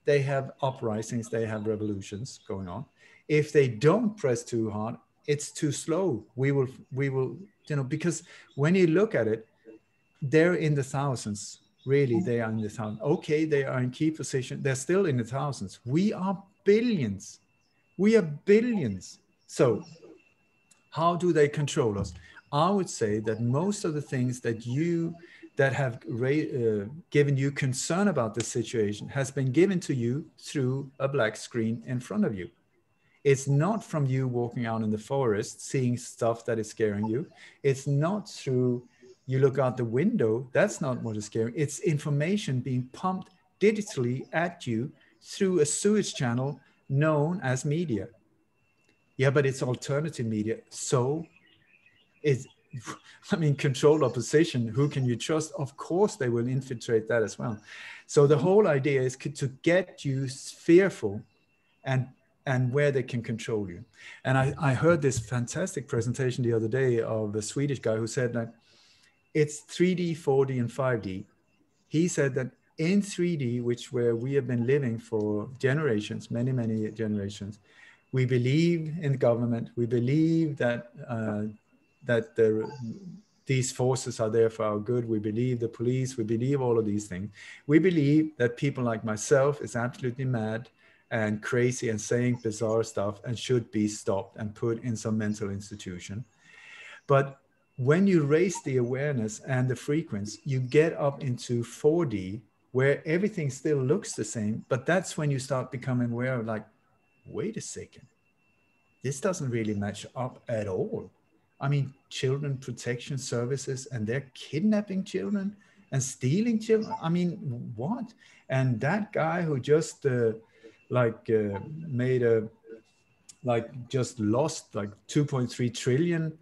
they have uprisings, they have revolutions going on. If they don't press too hard, it's too slow. We will, because when you look at it, they're in the thousands. Really, they are in the thousands. Okay, they are in key position. They're still in the thousands. We are billions. We are billions. So how do they control us? I would say that most of the things that have given you concern about the situation has been given to you through a black screen in front of you. It's not from you walking out in the forest, seeing stuff that is scaring you. It's not through you look out the window. That's not what is scary. It's information being pumped digitally at you through a sewage channel known as media. Yeah, but it's alternative media. So controlled opposition, who can you trust? Of course, they will infiltrate that as well. So the whole idea is to get you fearful and where they can control you. And I heard this fantastic presentation the other day of a Swedish guy who said that it's 3D, 4D, and 5D. He said that in 3D, where we have been living for generations, many, many generations, We believe in government. We believe that these forces are there for our good. We believe the police. We believe all of these things. We believe that people like myself is absolutely mad and crazy and saying bizarre stuff and should be stopped and put in some mental institution. But when you raise the awareness and the frequency, you get up into 4D where everything still looks the same. But that's when you start becoming aware of like, wait a second, this doesn't really match up at all. I mean, children protection services, and they're kidnapping children and stealing children. I mean, what? And that guy who just just lost like $2.3 trillion,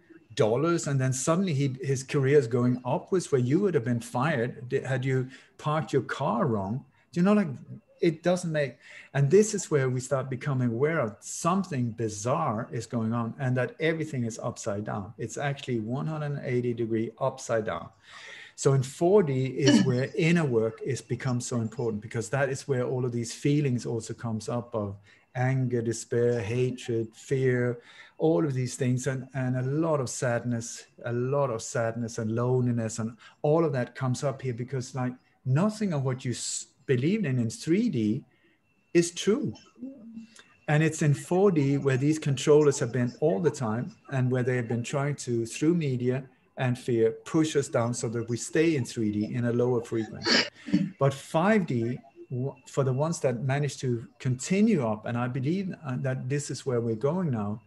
and then suddenly his career is going upwards where you would have been fired had you parked your car wrong. Do you know, like, it doesn't make, and this is where we start becoming aware of something bizarre is going on and that everything is upside down. It's actually 180 degree upside down. So in 4D is where inner work is becomes so important, because that is where all of these feelings also comes up of anger, despair, hatred, fear, all of these things, and a lot of sadness and loneliness, and all of that comes up here because like nothing of what you believed in 3D is true. And it's in 4D where these controllers have been all the time, and where they have been trying to, through media and fear, push us down so that we stay in 3D in a lower frequency. But 5D, for the ones that manage to continue up, and I believe that this is where we're going now,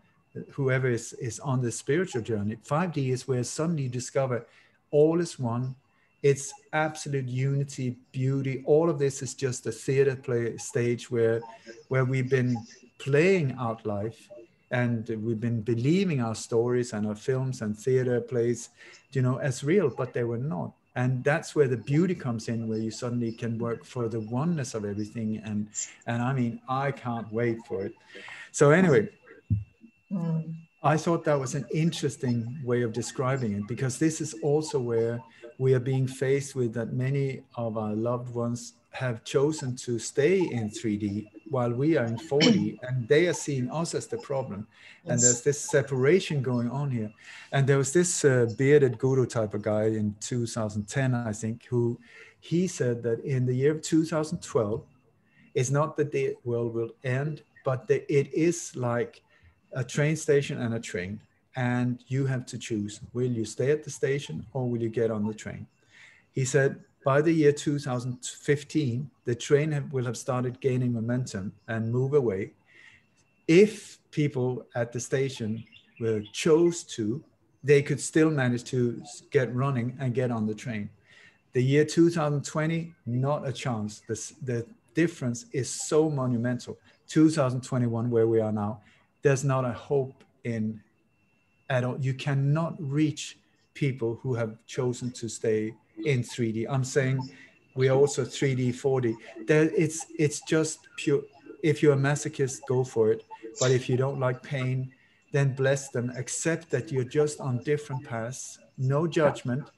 whoever is on the spiritual journey, 5D is where suddenly you discover all is one. It's absolute unity, beauty. All of this is just a theater stage where we've been playing out life, and we've been believing our stories and our films and theater plays, you know, as real, but they were not. And that's where the beauty comes in, where you suddenly can work for the oneness of everything. And I mean, I can't wait for it. So anyway, I thought that was an interesting way of describing it, because this is also where we are being faced with that many of our loved ones have chosen to stay in 3D while we are in 4D, and they are seeing us as the problem. Yes. And there's this separation going on here. And there was this bearded guru type of guy in 2010, I think, who he said that in the year of 2012, it's not that the world will end, but it is like a train station and a train. And you have to choose, will you stay at the station or will you get on the train? He said, by the year 2015, the train will have started gaining momentum and move away. If people at the station chose to, they could still manage to get running and get on the train. The year 2020, not a chance. The difference is so monumental. 2021, where we are now, there's not a hope in at all. You cannot reach people who have chosen to stay in 3D. I'm saying we are also 3D, 4D. It's just pure. If you're a masochist, go for it. But if you don't like pain, then bless them. Accept that you're just on different paths. No judgment.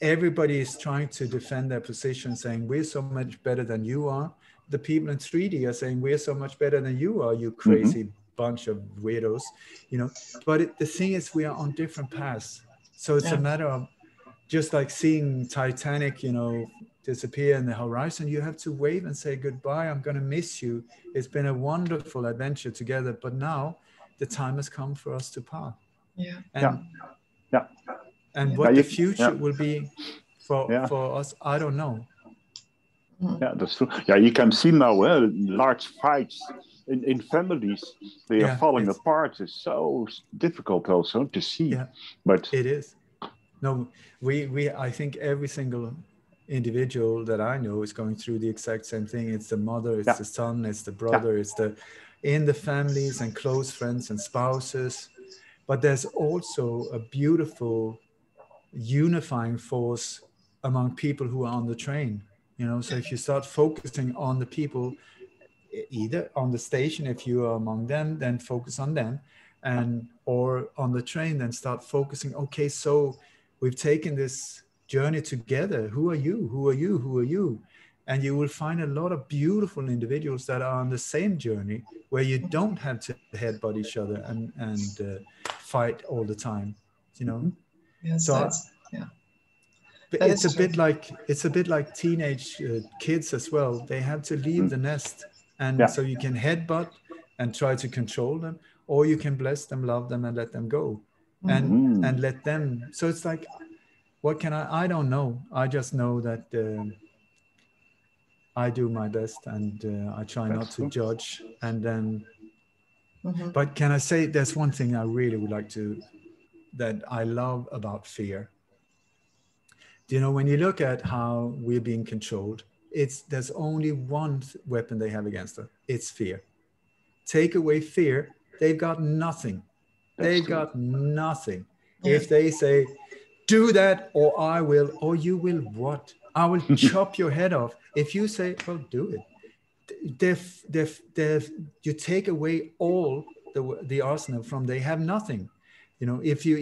Everybody is trying to defend their position, saying we're so much better than you are. The people in 3D are saying we're so much better than you are, you crazy bunch of weirdos, you know. But the thing is, we are on different paths. So it's a matter of just like seeing Titanic, you know, disappear in the horizon. You have to wave and say goodbye. I'm going to miss you. It's been a wonderful adventure together, but now the time has come for us to part. And what the future will be for us, I don't know. Yeah, that's true. Yeah, you can see now large fights in families. They are falling apart. It's so difficult also to see. Yeah, but it is. No, I think every single individual that I know is going through the exact same thing. It's the mother, it's the son, it's the brother, it's in the families and close friends and spouses. But there's also a beautiful unifying force among people who are on the train. You know, so if you start focusing on the people, either on the station, if you are among them, then focus on them, or on the train, then start focusing. Okay, so we've taken this journey together. Who are you? Who are you? Who are you? And you will find a lot of beautiful individuals that are on the same journey where you don't have to headbutt each other and fight all the time, you know. Yes, So that it's is a bit like teenage kids as well. They have to leave the nest, and so you can headbutt and try to control them, or you can bless them, love them, and let them go, and let them. So it's like, what can I don't know. I just know that I do my best, and I try not to judge. And then, but can I say there's one thing I really would like to, that I love about fear. Do you know, when you look at how we're being controlled, there's only one weapon they have against us. It's fear. Take away fear, they've got nothing. They've got nothing. Yeah. If they say, do that, or I will, or you will what? I will chop your head off. If you say, well, do it. You take away all the arsenal from, they have nothing. You know, if you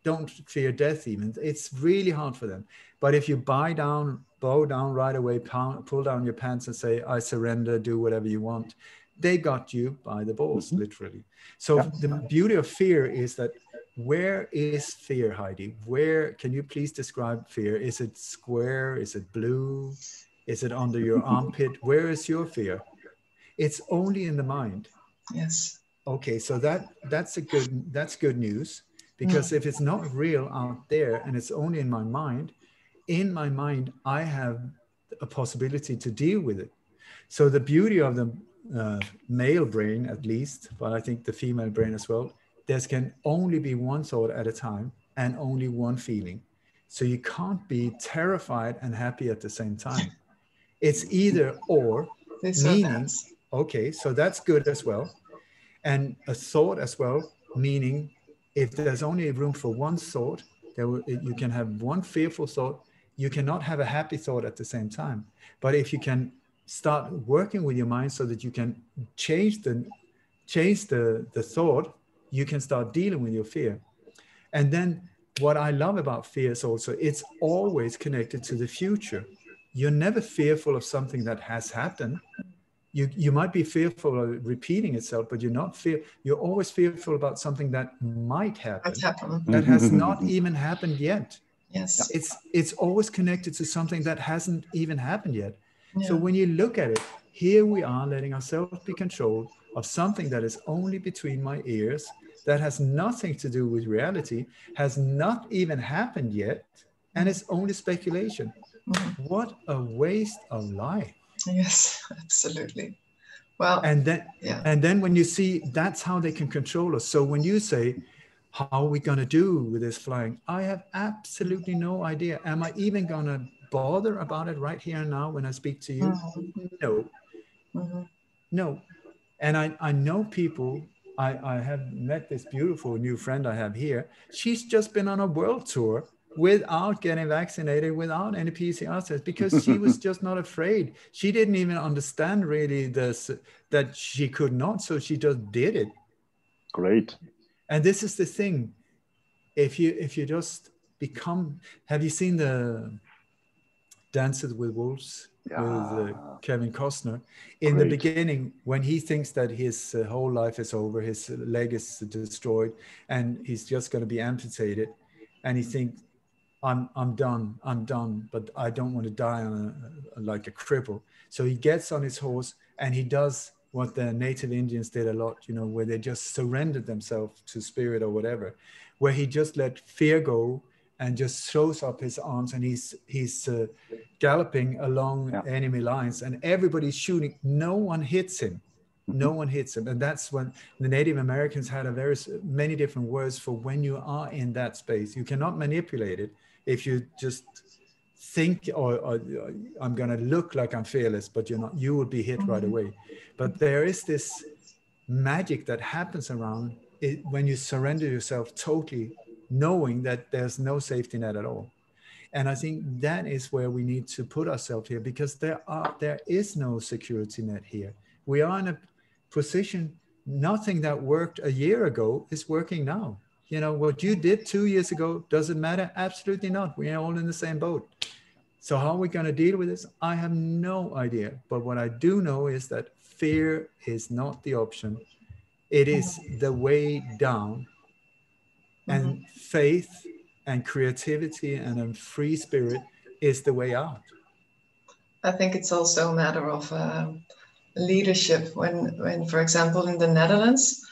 don't fear death, even, it's really hard for them. But if you bow down right away, pull down your pants and say, I surrender, do whatever you want, they got you by the balls, literally. So the beauty of fear is that, where is fear, Heidi? Where, can you please describe fear? Is it square? Is it blue? Is it under your armpit? Where is your fear? It's only in the mind. Yes. Okay, so that's good news, because if it's not real out there and it's only in my mind, I have a possibility to deal with it. So the beauty of the male brain, at least, but I think the female brain as well, there can only be one thought at a time and only one feeling. So you can't be terrified and happy at the same time. It's either or, meaning, okay, so that's good as well. And a thought as well, meaning if there's only room for one thought, you can have one fearful thought. You cannot have a happy thought at the same time. But if you can start working with your mind so that you can change the thought, you can start dealing with your fear. And then what I love about fear is also, it's always connected to the future. You're never fearful of something that has happened. You might be fearful of repeating itself, but you're always fearful about something that might happen, that has not even happened yet. Yes. It's always connected to something that hasn't even happened yet. Yeah. So when you look at it, here we are letting ourselves be controlled of something that is only between my ears, that has nothing to do with reality, has not even happened yet, and it's only speculation. What a waste of life. Yes, absolutely. Well, and then when you see that's how they can control us. So when you say, how are we going to do with this flying? I have absolutely no idea. Am I even going to bother about it right here and now when I speak to you? No. No. And I know people, I have met this beautiful new friend I have here. She's just been on a world tour without getting vaccinated, without any PCR tests, because she was just not afraid. She didn't even understand really that she could not, so she just did it. Great. And this is the thing. If you just become, have you seen the Dances with Wolves with Kevin Costner? In the beginning, when he thinks that his whole life is over, his leg is destroyed, and he's just going to be amputated, and he thinks, I'm done, but I don't want to die like a cripple. So he gets on his horse and he does what the native Indians did a lot, you know, where they just surrendered themselves to spirit or whatever, where he just let fear go and just throws up his arms, and he's galloping along enemy lines, and everybody's shooting. No one hits him. No one hits him. And that's when the Native Americans had many different words for when you are in that space. You cannot manipulate it. If you just think, or I'm going to look like I'm fearless, but you're not, you will be hit right away. But there is this magic that happens around it when you surrender yourself totally, knowing that there's no safety net at all. And I think that is where we need to put ourselves here, because there is no security net here. We are in a position, nothing that worked a year ago is working now. You know, what you did 2 years ago, does it matter? Absolutely not. We're all in the same boat. So how are we going to deal with this? I have no idea. But what I do know is that fear is not the option. It is the way down. And faith and creativity and a free spirit is the way out. I think it's also a matter of leadership. When, for example, in the Netherlands,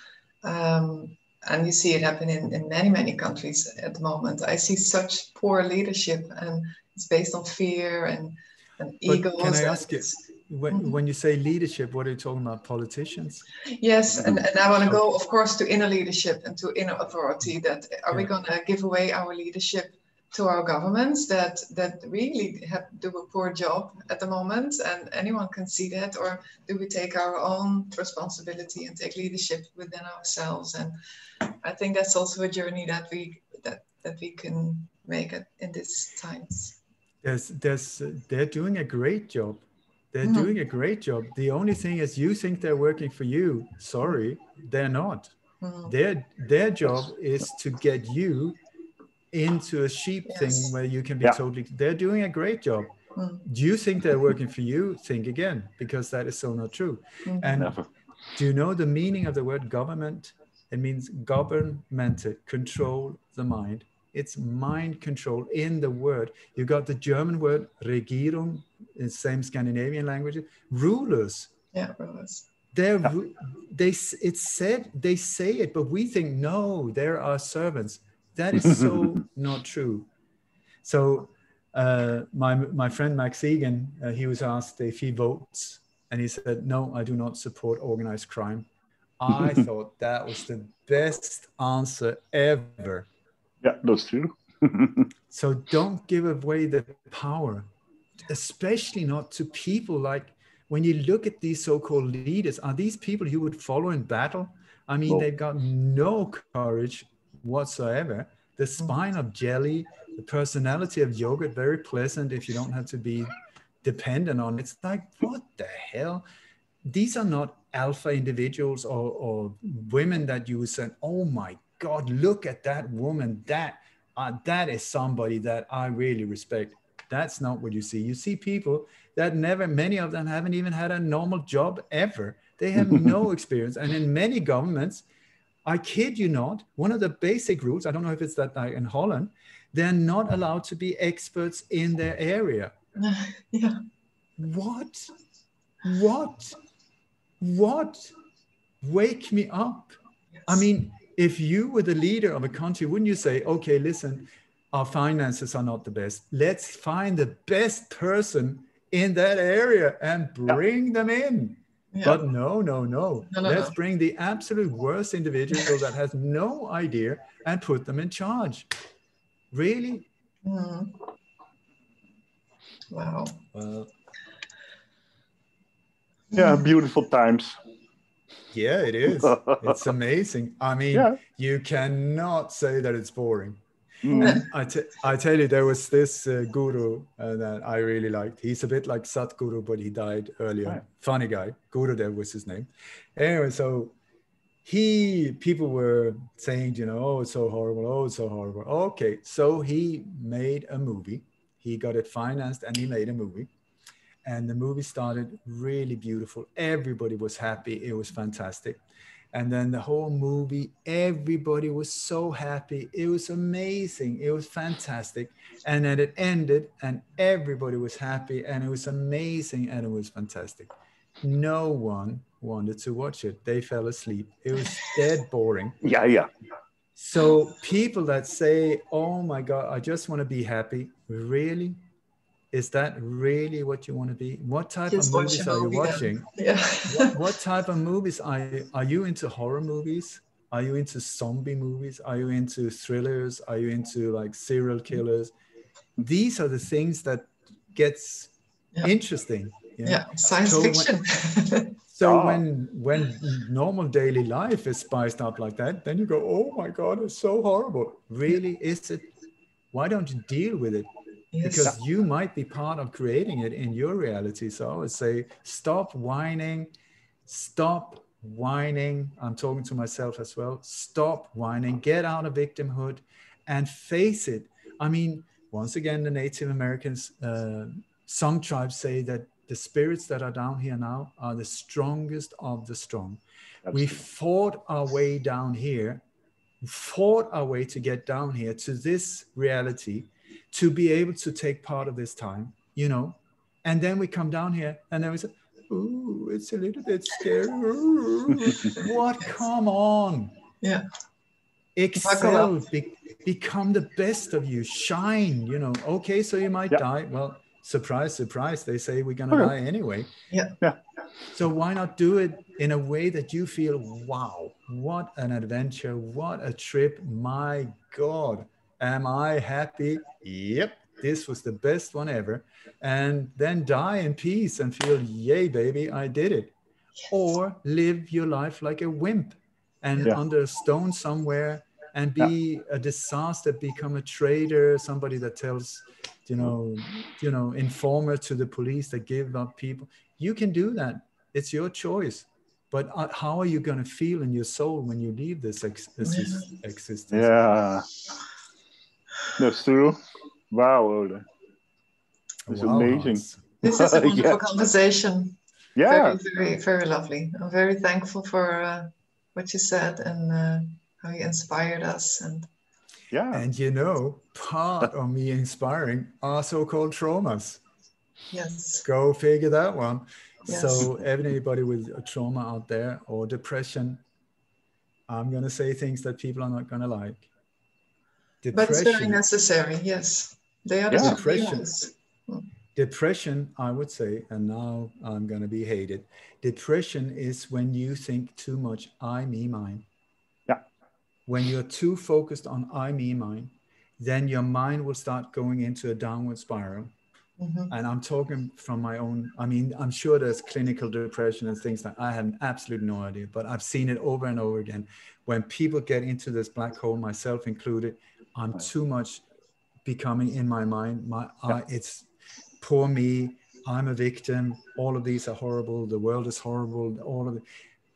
and you see it happen in many, many countries at the moment, I see such poor leadership, and it's based on fear and egos. Can I ask you, when you say leadership, what are you talking about? Politicians? Yes, and I want to go, of course, to inner leadership and to inner authority. That are we going to give away our leadership to our governments that really do a poor job at the moment, and anyone can see that? Or do we take our own responsibility and take leadership within ourselves? And I think that's also a journey that we can make it in these times. They're doing a great job. They're doing a great job. The only thing is, you think they're working for you. Sorry, they're not. Their job is to get you into a sheep thing where you can be totally. They're doing a great job. Do you think they're working for you? Think again, because that is so not true. And do you know the meaning of the word government? It means governmented, control the mind. It's mind control in the word. You got the German word Regierung, in the same Scandinavian language, rulers. Yeah, rulers. They say it, but we think, no, they're our servants. That is so not true. So my friend Max Egan, he was asked if he votes, and he said, no, I do not support organized crime. I thought that was the best answer ever. Yeah, that's true. So don't give away the power, especially not to people. Like, when you look at these so-called leaders, are these people you would follow in battle? I mean, they've got no courage whatsoever. The spine of jelly, the personality of yogurt, very pleasant if you don't have to be dependent on it. It's like, what the hell? These are not alpha individuals or women that you would say, oh my God, look at that woman. That is somebody that I really respect. That's not what you see. You see people that many of them haven't even had a normal job ever. They have no experience. And in many governments, I kid you not, one of the basic rules, I don't know if it's that in Holland, they're not allowed to be experts in their area. Yeah. What? Wake me up. Yes. I mean, if you were the leader of a country, wouldn't you say, okay, listen, our finances are not the best. Let's find the best person in that area and bring them in. Yeah. But no. Let's bring the absolute worst individual that has no idea and put them in charge. Really? Wow. Yeah, beautiful times. Yeah, it is. It's amazing. I mean, you cannot say that it's boring. And I tell you, there was this guru that I really liked. He's a bit like Sadhguru, but he died earlier. Right. Funny guy. Gurudev was his name. Anyway, so people were saying, oh, it's so horrible. Oh, it's so horrible. Okay, so he made a movie. He got it financed and he made a movie. And the movie started really beautiful. Everybody was happy. It was fantastic. And then the whole movie, everybody was so happy. It was amazing. It was fantastic. And then it ended and everybody was happy and it was amazing and it was fantastic. No one wanted to watch it. They fell asleep. It was dead boring. Yeah. So people that say, oh my God, I just want to be happy. Really? Is that really what you want to be? What type of movies are you watching? Yeah. What type of movies are you into? Horror movies? Are you into zombie movies? Are you into thrillers? Are you into like serial killers? These are the things that gets interesting. Yeah, science fiction. When normal daily life is spiced up like that, then you go, oh my God, it's so horrible. Really, is it? Why don't you deal with it? Because you might be part of creating it in your reality. So I would say, stop whining. I'm talking to myself as well. Stop whining, get out of victimhood and face it. I mean, once again, the Native Americans, some tribes say that the spirits that are down here now are the strongest of the strong. We fought our way down here, fought our way to get down here to this reality, to be able to take part of this time, you know, and then we come down here and then we say, ooh, it's a little bit scary. What? Come on. Yeah. Excel, become the best of you, shine, you know. Okay, so you might die. Well, surprise, surprise, they say we're gonna die anyway. Yeah. So why not do it in a way that you feel, wow, what an adventure, what a trip, my God, am I happy? Yep, this was the best one ever. And then die in peace and feel, yay, baby, I did it. Yes. Or live your life like a wimp and under a stone somewhere and be a disaster, become a traitor, somebody that tells, you know, informer to the police that give up people. You can do that. It's your choice. But how are you going to feel in your soul when you leave this existence? Yeah, that's true. Wow, Ole. It's amazing. This is a wonderful conversation. Yeah. Very, very, very lovely. I'm very thankful for what you said and how you inspired us. And you know, part of me inspiring are so-called traumas. Yes. Go figure that one. Yes. So anybody with a trauma out there or depression, I'm going to say things that people are not going to like. Depression, but it's very necessary. Yes. They are the Depression, I would say, and now I'm going to be hated. Depression is when you think too much I, me, mine. Yeah. When you're too focused on I, me, mine, then your mind will start going into a downward spiral. Mm-hmm. And I'm talking from my own, I mean, I'm sure there's clinical depression and things like I have absolutely no idea, but I've seen it over and over again. When people get into this black hole, myself included, I'm too much becoming in my mind. It's poor me, I'm a victim, all of these are horrible, the world is horrible, all of it.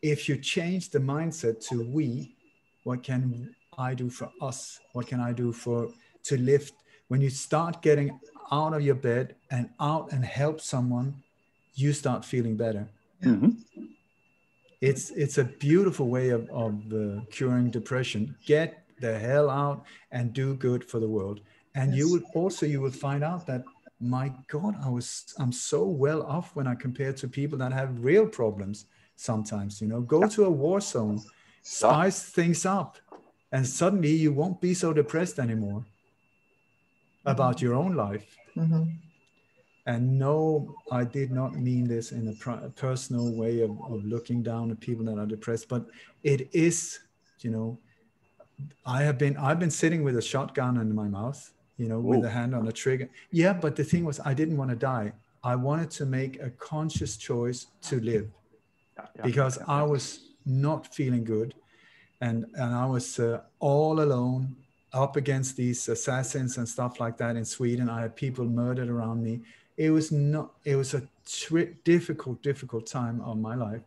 If you change the mindset to we, what can I do for us? What can I do to lift? When you start getting out of your bed and out and help someone, you start feeling better. Mm-hmm. It's a beautiful way of curing depression. Get the hell out and do good for the world. And you will find out that, my God, I'm so well off when I compare to people that have real problems sometimes, you know. Go to a war zone, spice things up, and suddenly you won't be so depressed anymore about your own life. Mm-hmm. And no, I did not mean this in a personal way of looking down at people that are depressed, but it is, you know, I've been sitting with a shotgun in my mouth, you know, with a hand on the trigger. Yeah, but the thing was, I didn't want to die. I wanted to make a conscious choice to live because I was not feeling good. And I was all alone up against these assassins and stuff like that in Sweden. I had people murdered around me. It was a difficult time of my life.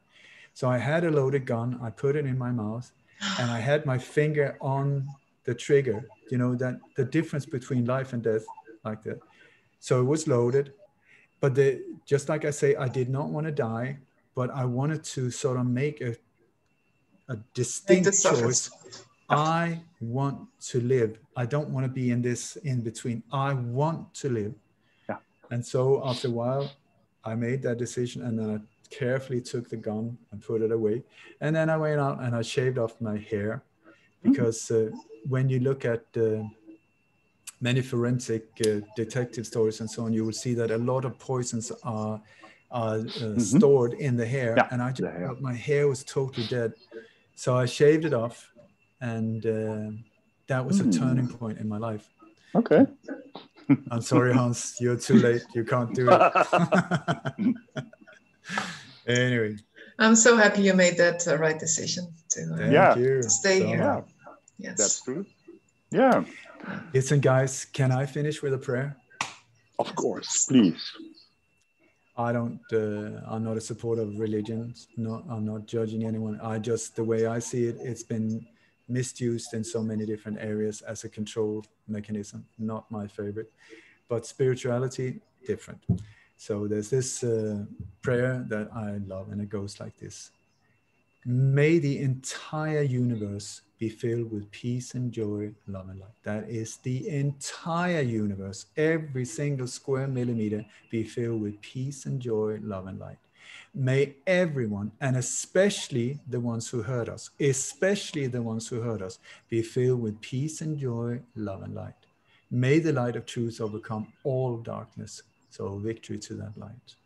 So I had a loaded gun. I put it in my mouth and I had my finger on the trigger, you know, that the difference between life and death like that. So it was loaded, but just like I say, I did not want to die, but I wanted to sort of make a distinct choice. I want to live. I don't want to be in this in between. I want to live. Yeah. And so after a while, I made that decision and then I carefully took the gun and put it away. And then I went out and I shaved off my hair because when you look at many forensic detective stories and so on, you will see that a lot of poisons are stored in the hair. Yeah. And I just felt my hair was totally dead. So I shaved it off, and that was a turning point in my life. Okay. I'm sorry, Hans, you're too late. You can't do it. Anyway. I'm so happy you made that right decision to stay here. Yeah. Yes. That's true. Yeah. Listen, guys, can I finish with a prayer? Of course, please. I'm not a supporter of religions. No, I'm not judging anyone. The way I see it, it's been misused in so many different areas as a control mechanism. Not my favorite, but spirituality, different. So there's this prayer that I love, and it goes like this. May the entire universe be filled with peace and joy, love and light. That is the entire universe. Every single square millimeter be filled with peace and joy, love and light. May everyone, and especially the ones who hurt us, especially the ones who hurt us, be filled with peace and joy, love and light. May the light of truth overcome all darkness. So victory to that light.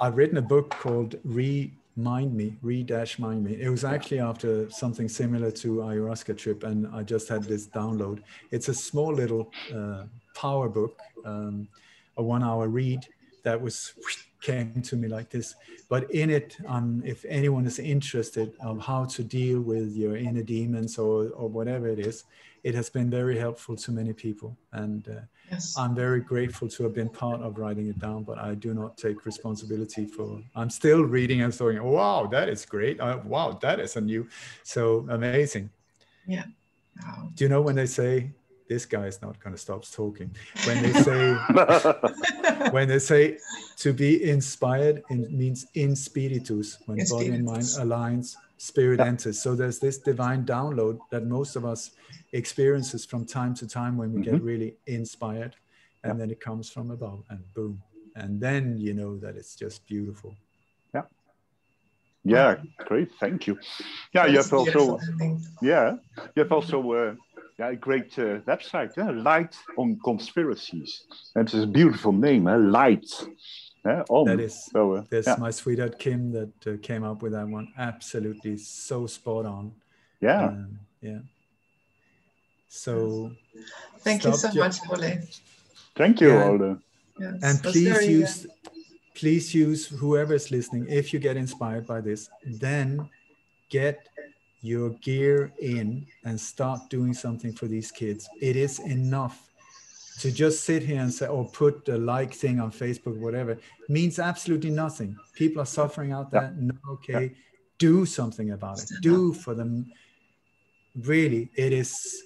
I've written a book called Re-Mind Me. It was actually after something similar to ayahuasca trip, and I just had this download. It's a small little power book, a 1 hour read that came to me like this. But in it, if anyone is interested of how to deal with your inner demons or whatever it is, it has been very helpful to many people. And Yes. I'm very grateful to have been part of writing it down, but I do not take responsibility for, I'm still reading and thinking, oh, wow, that is great. Wow, that is so amazing. Yeah. Wow. Do you know when they say, this guy is not going to stop talking. When they say to be inspired, it means in spiritus. When body and mind aligns, spirit enters. So there's this divine download that most of us experiences from time to time when we get really inspired, and then it comes from above, and boom, and then you know that it's just beautiful. Yeah, great, thank you. Yeah, you have also a great website, Light on Conspiracies. That's a beautiful name, Light. That is, there's my sweetheart Kim that came up with that one. Absolutely, so spot on. Yeah. So thank you so much, Ole. Thank you, Ole. Yes, and please use whoever is listening. If you get inspired by this, then get your gear in and start doing something for these kids. It is enough to just sit here and say, or put the like thing on Facebook, whatever, means absolutely nothing. People are suffering out there. Do something about it. Do for them. Really, it is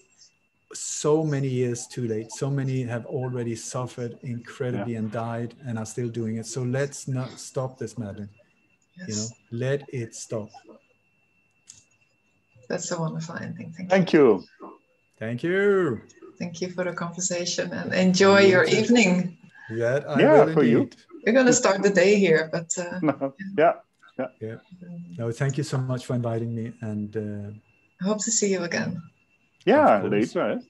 so many years too late. So many have already suffered incredibly and died and are still doing it. So let's not stop this madness. Yes. Let it stop. That's a wonderful ending. Thank you. Thank you. Thank you for the conversation, and enjoy your evening. That I will for indeed. you. We're going to start the day here, but No, thank you so much for inviting me, and I hope to see you again. Yeah, later.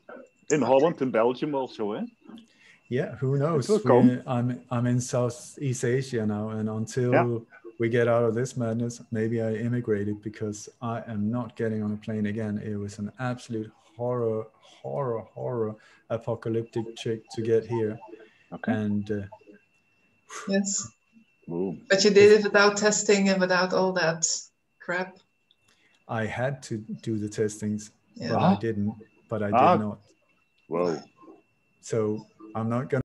In Holland, in Belgium also, eh? Yeah, who knows? I'm in Southeast Asia now, and until we get out of this madness, maybe I immigrated, because I am not getting on a plane again. It was an absolute horror apocalyptic trip to get here. And yes, boom. But you did it without testing and without all that crap. I had to do the testings, but I didn't. But I did not. Whoa. So I'm not going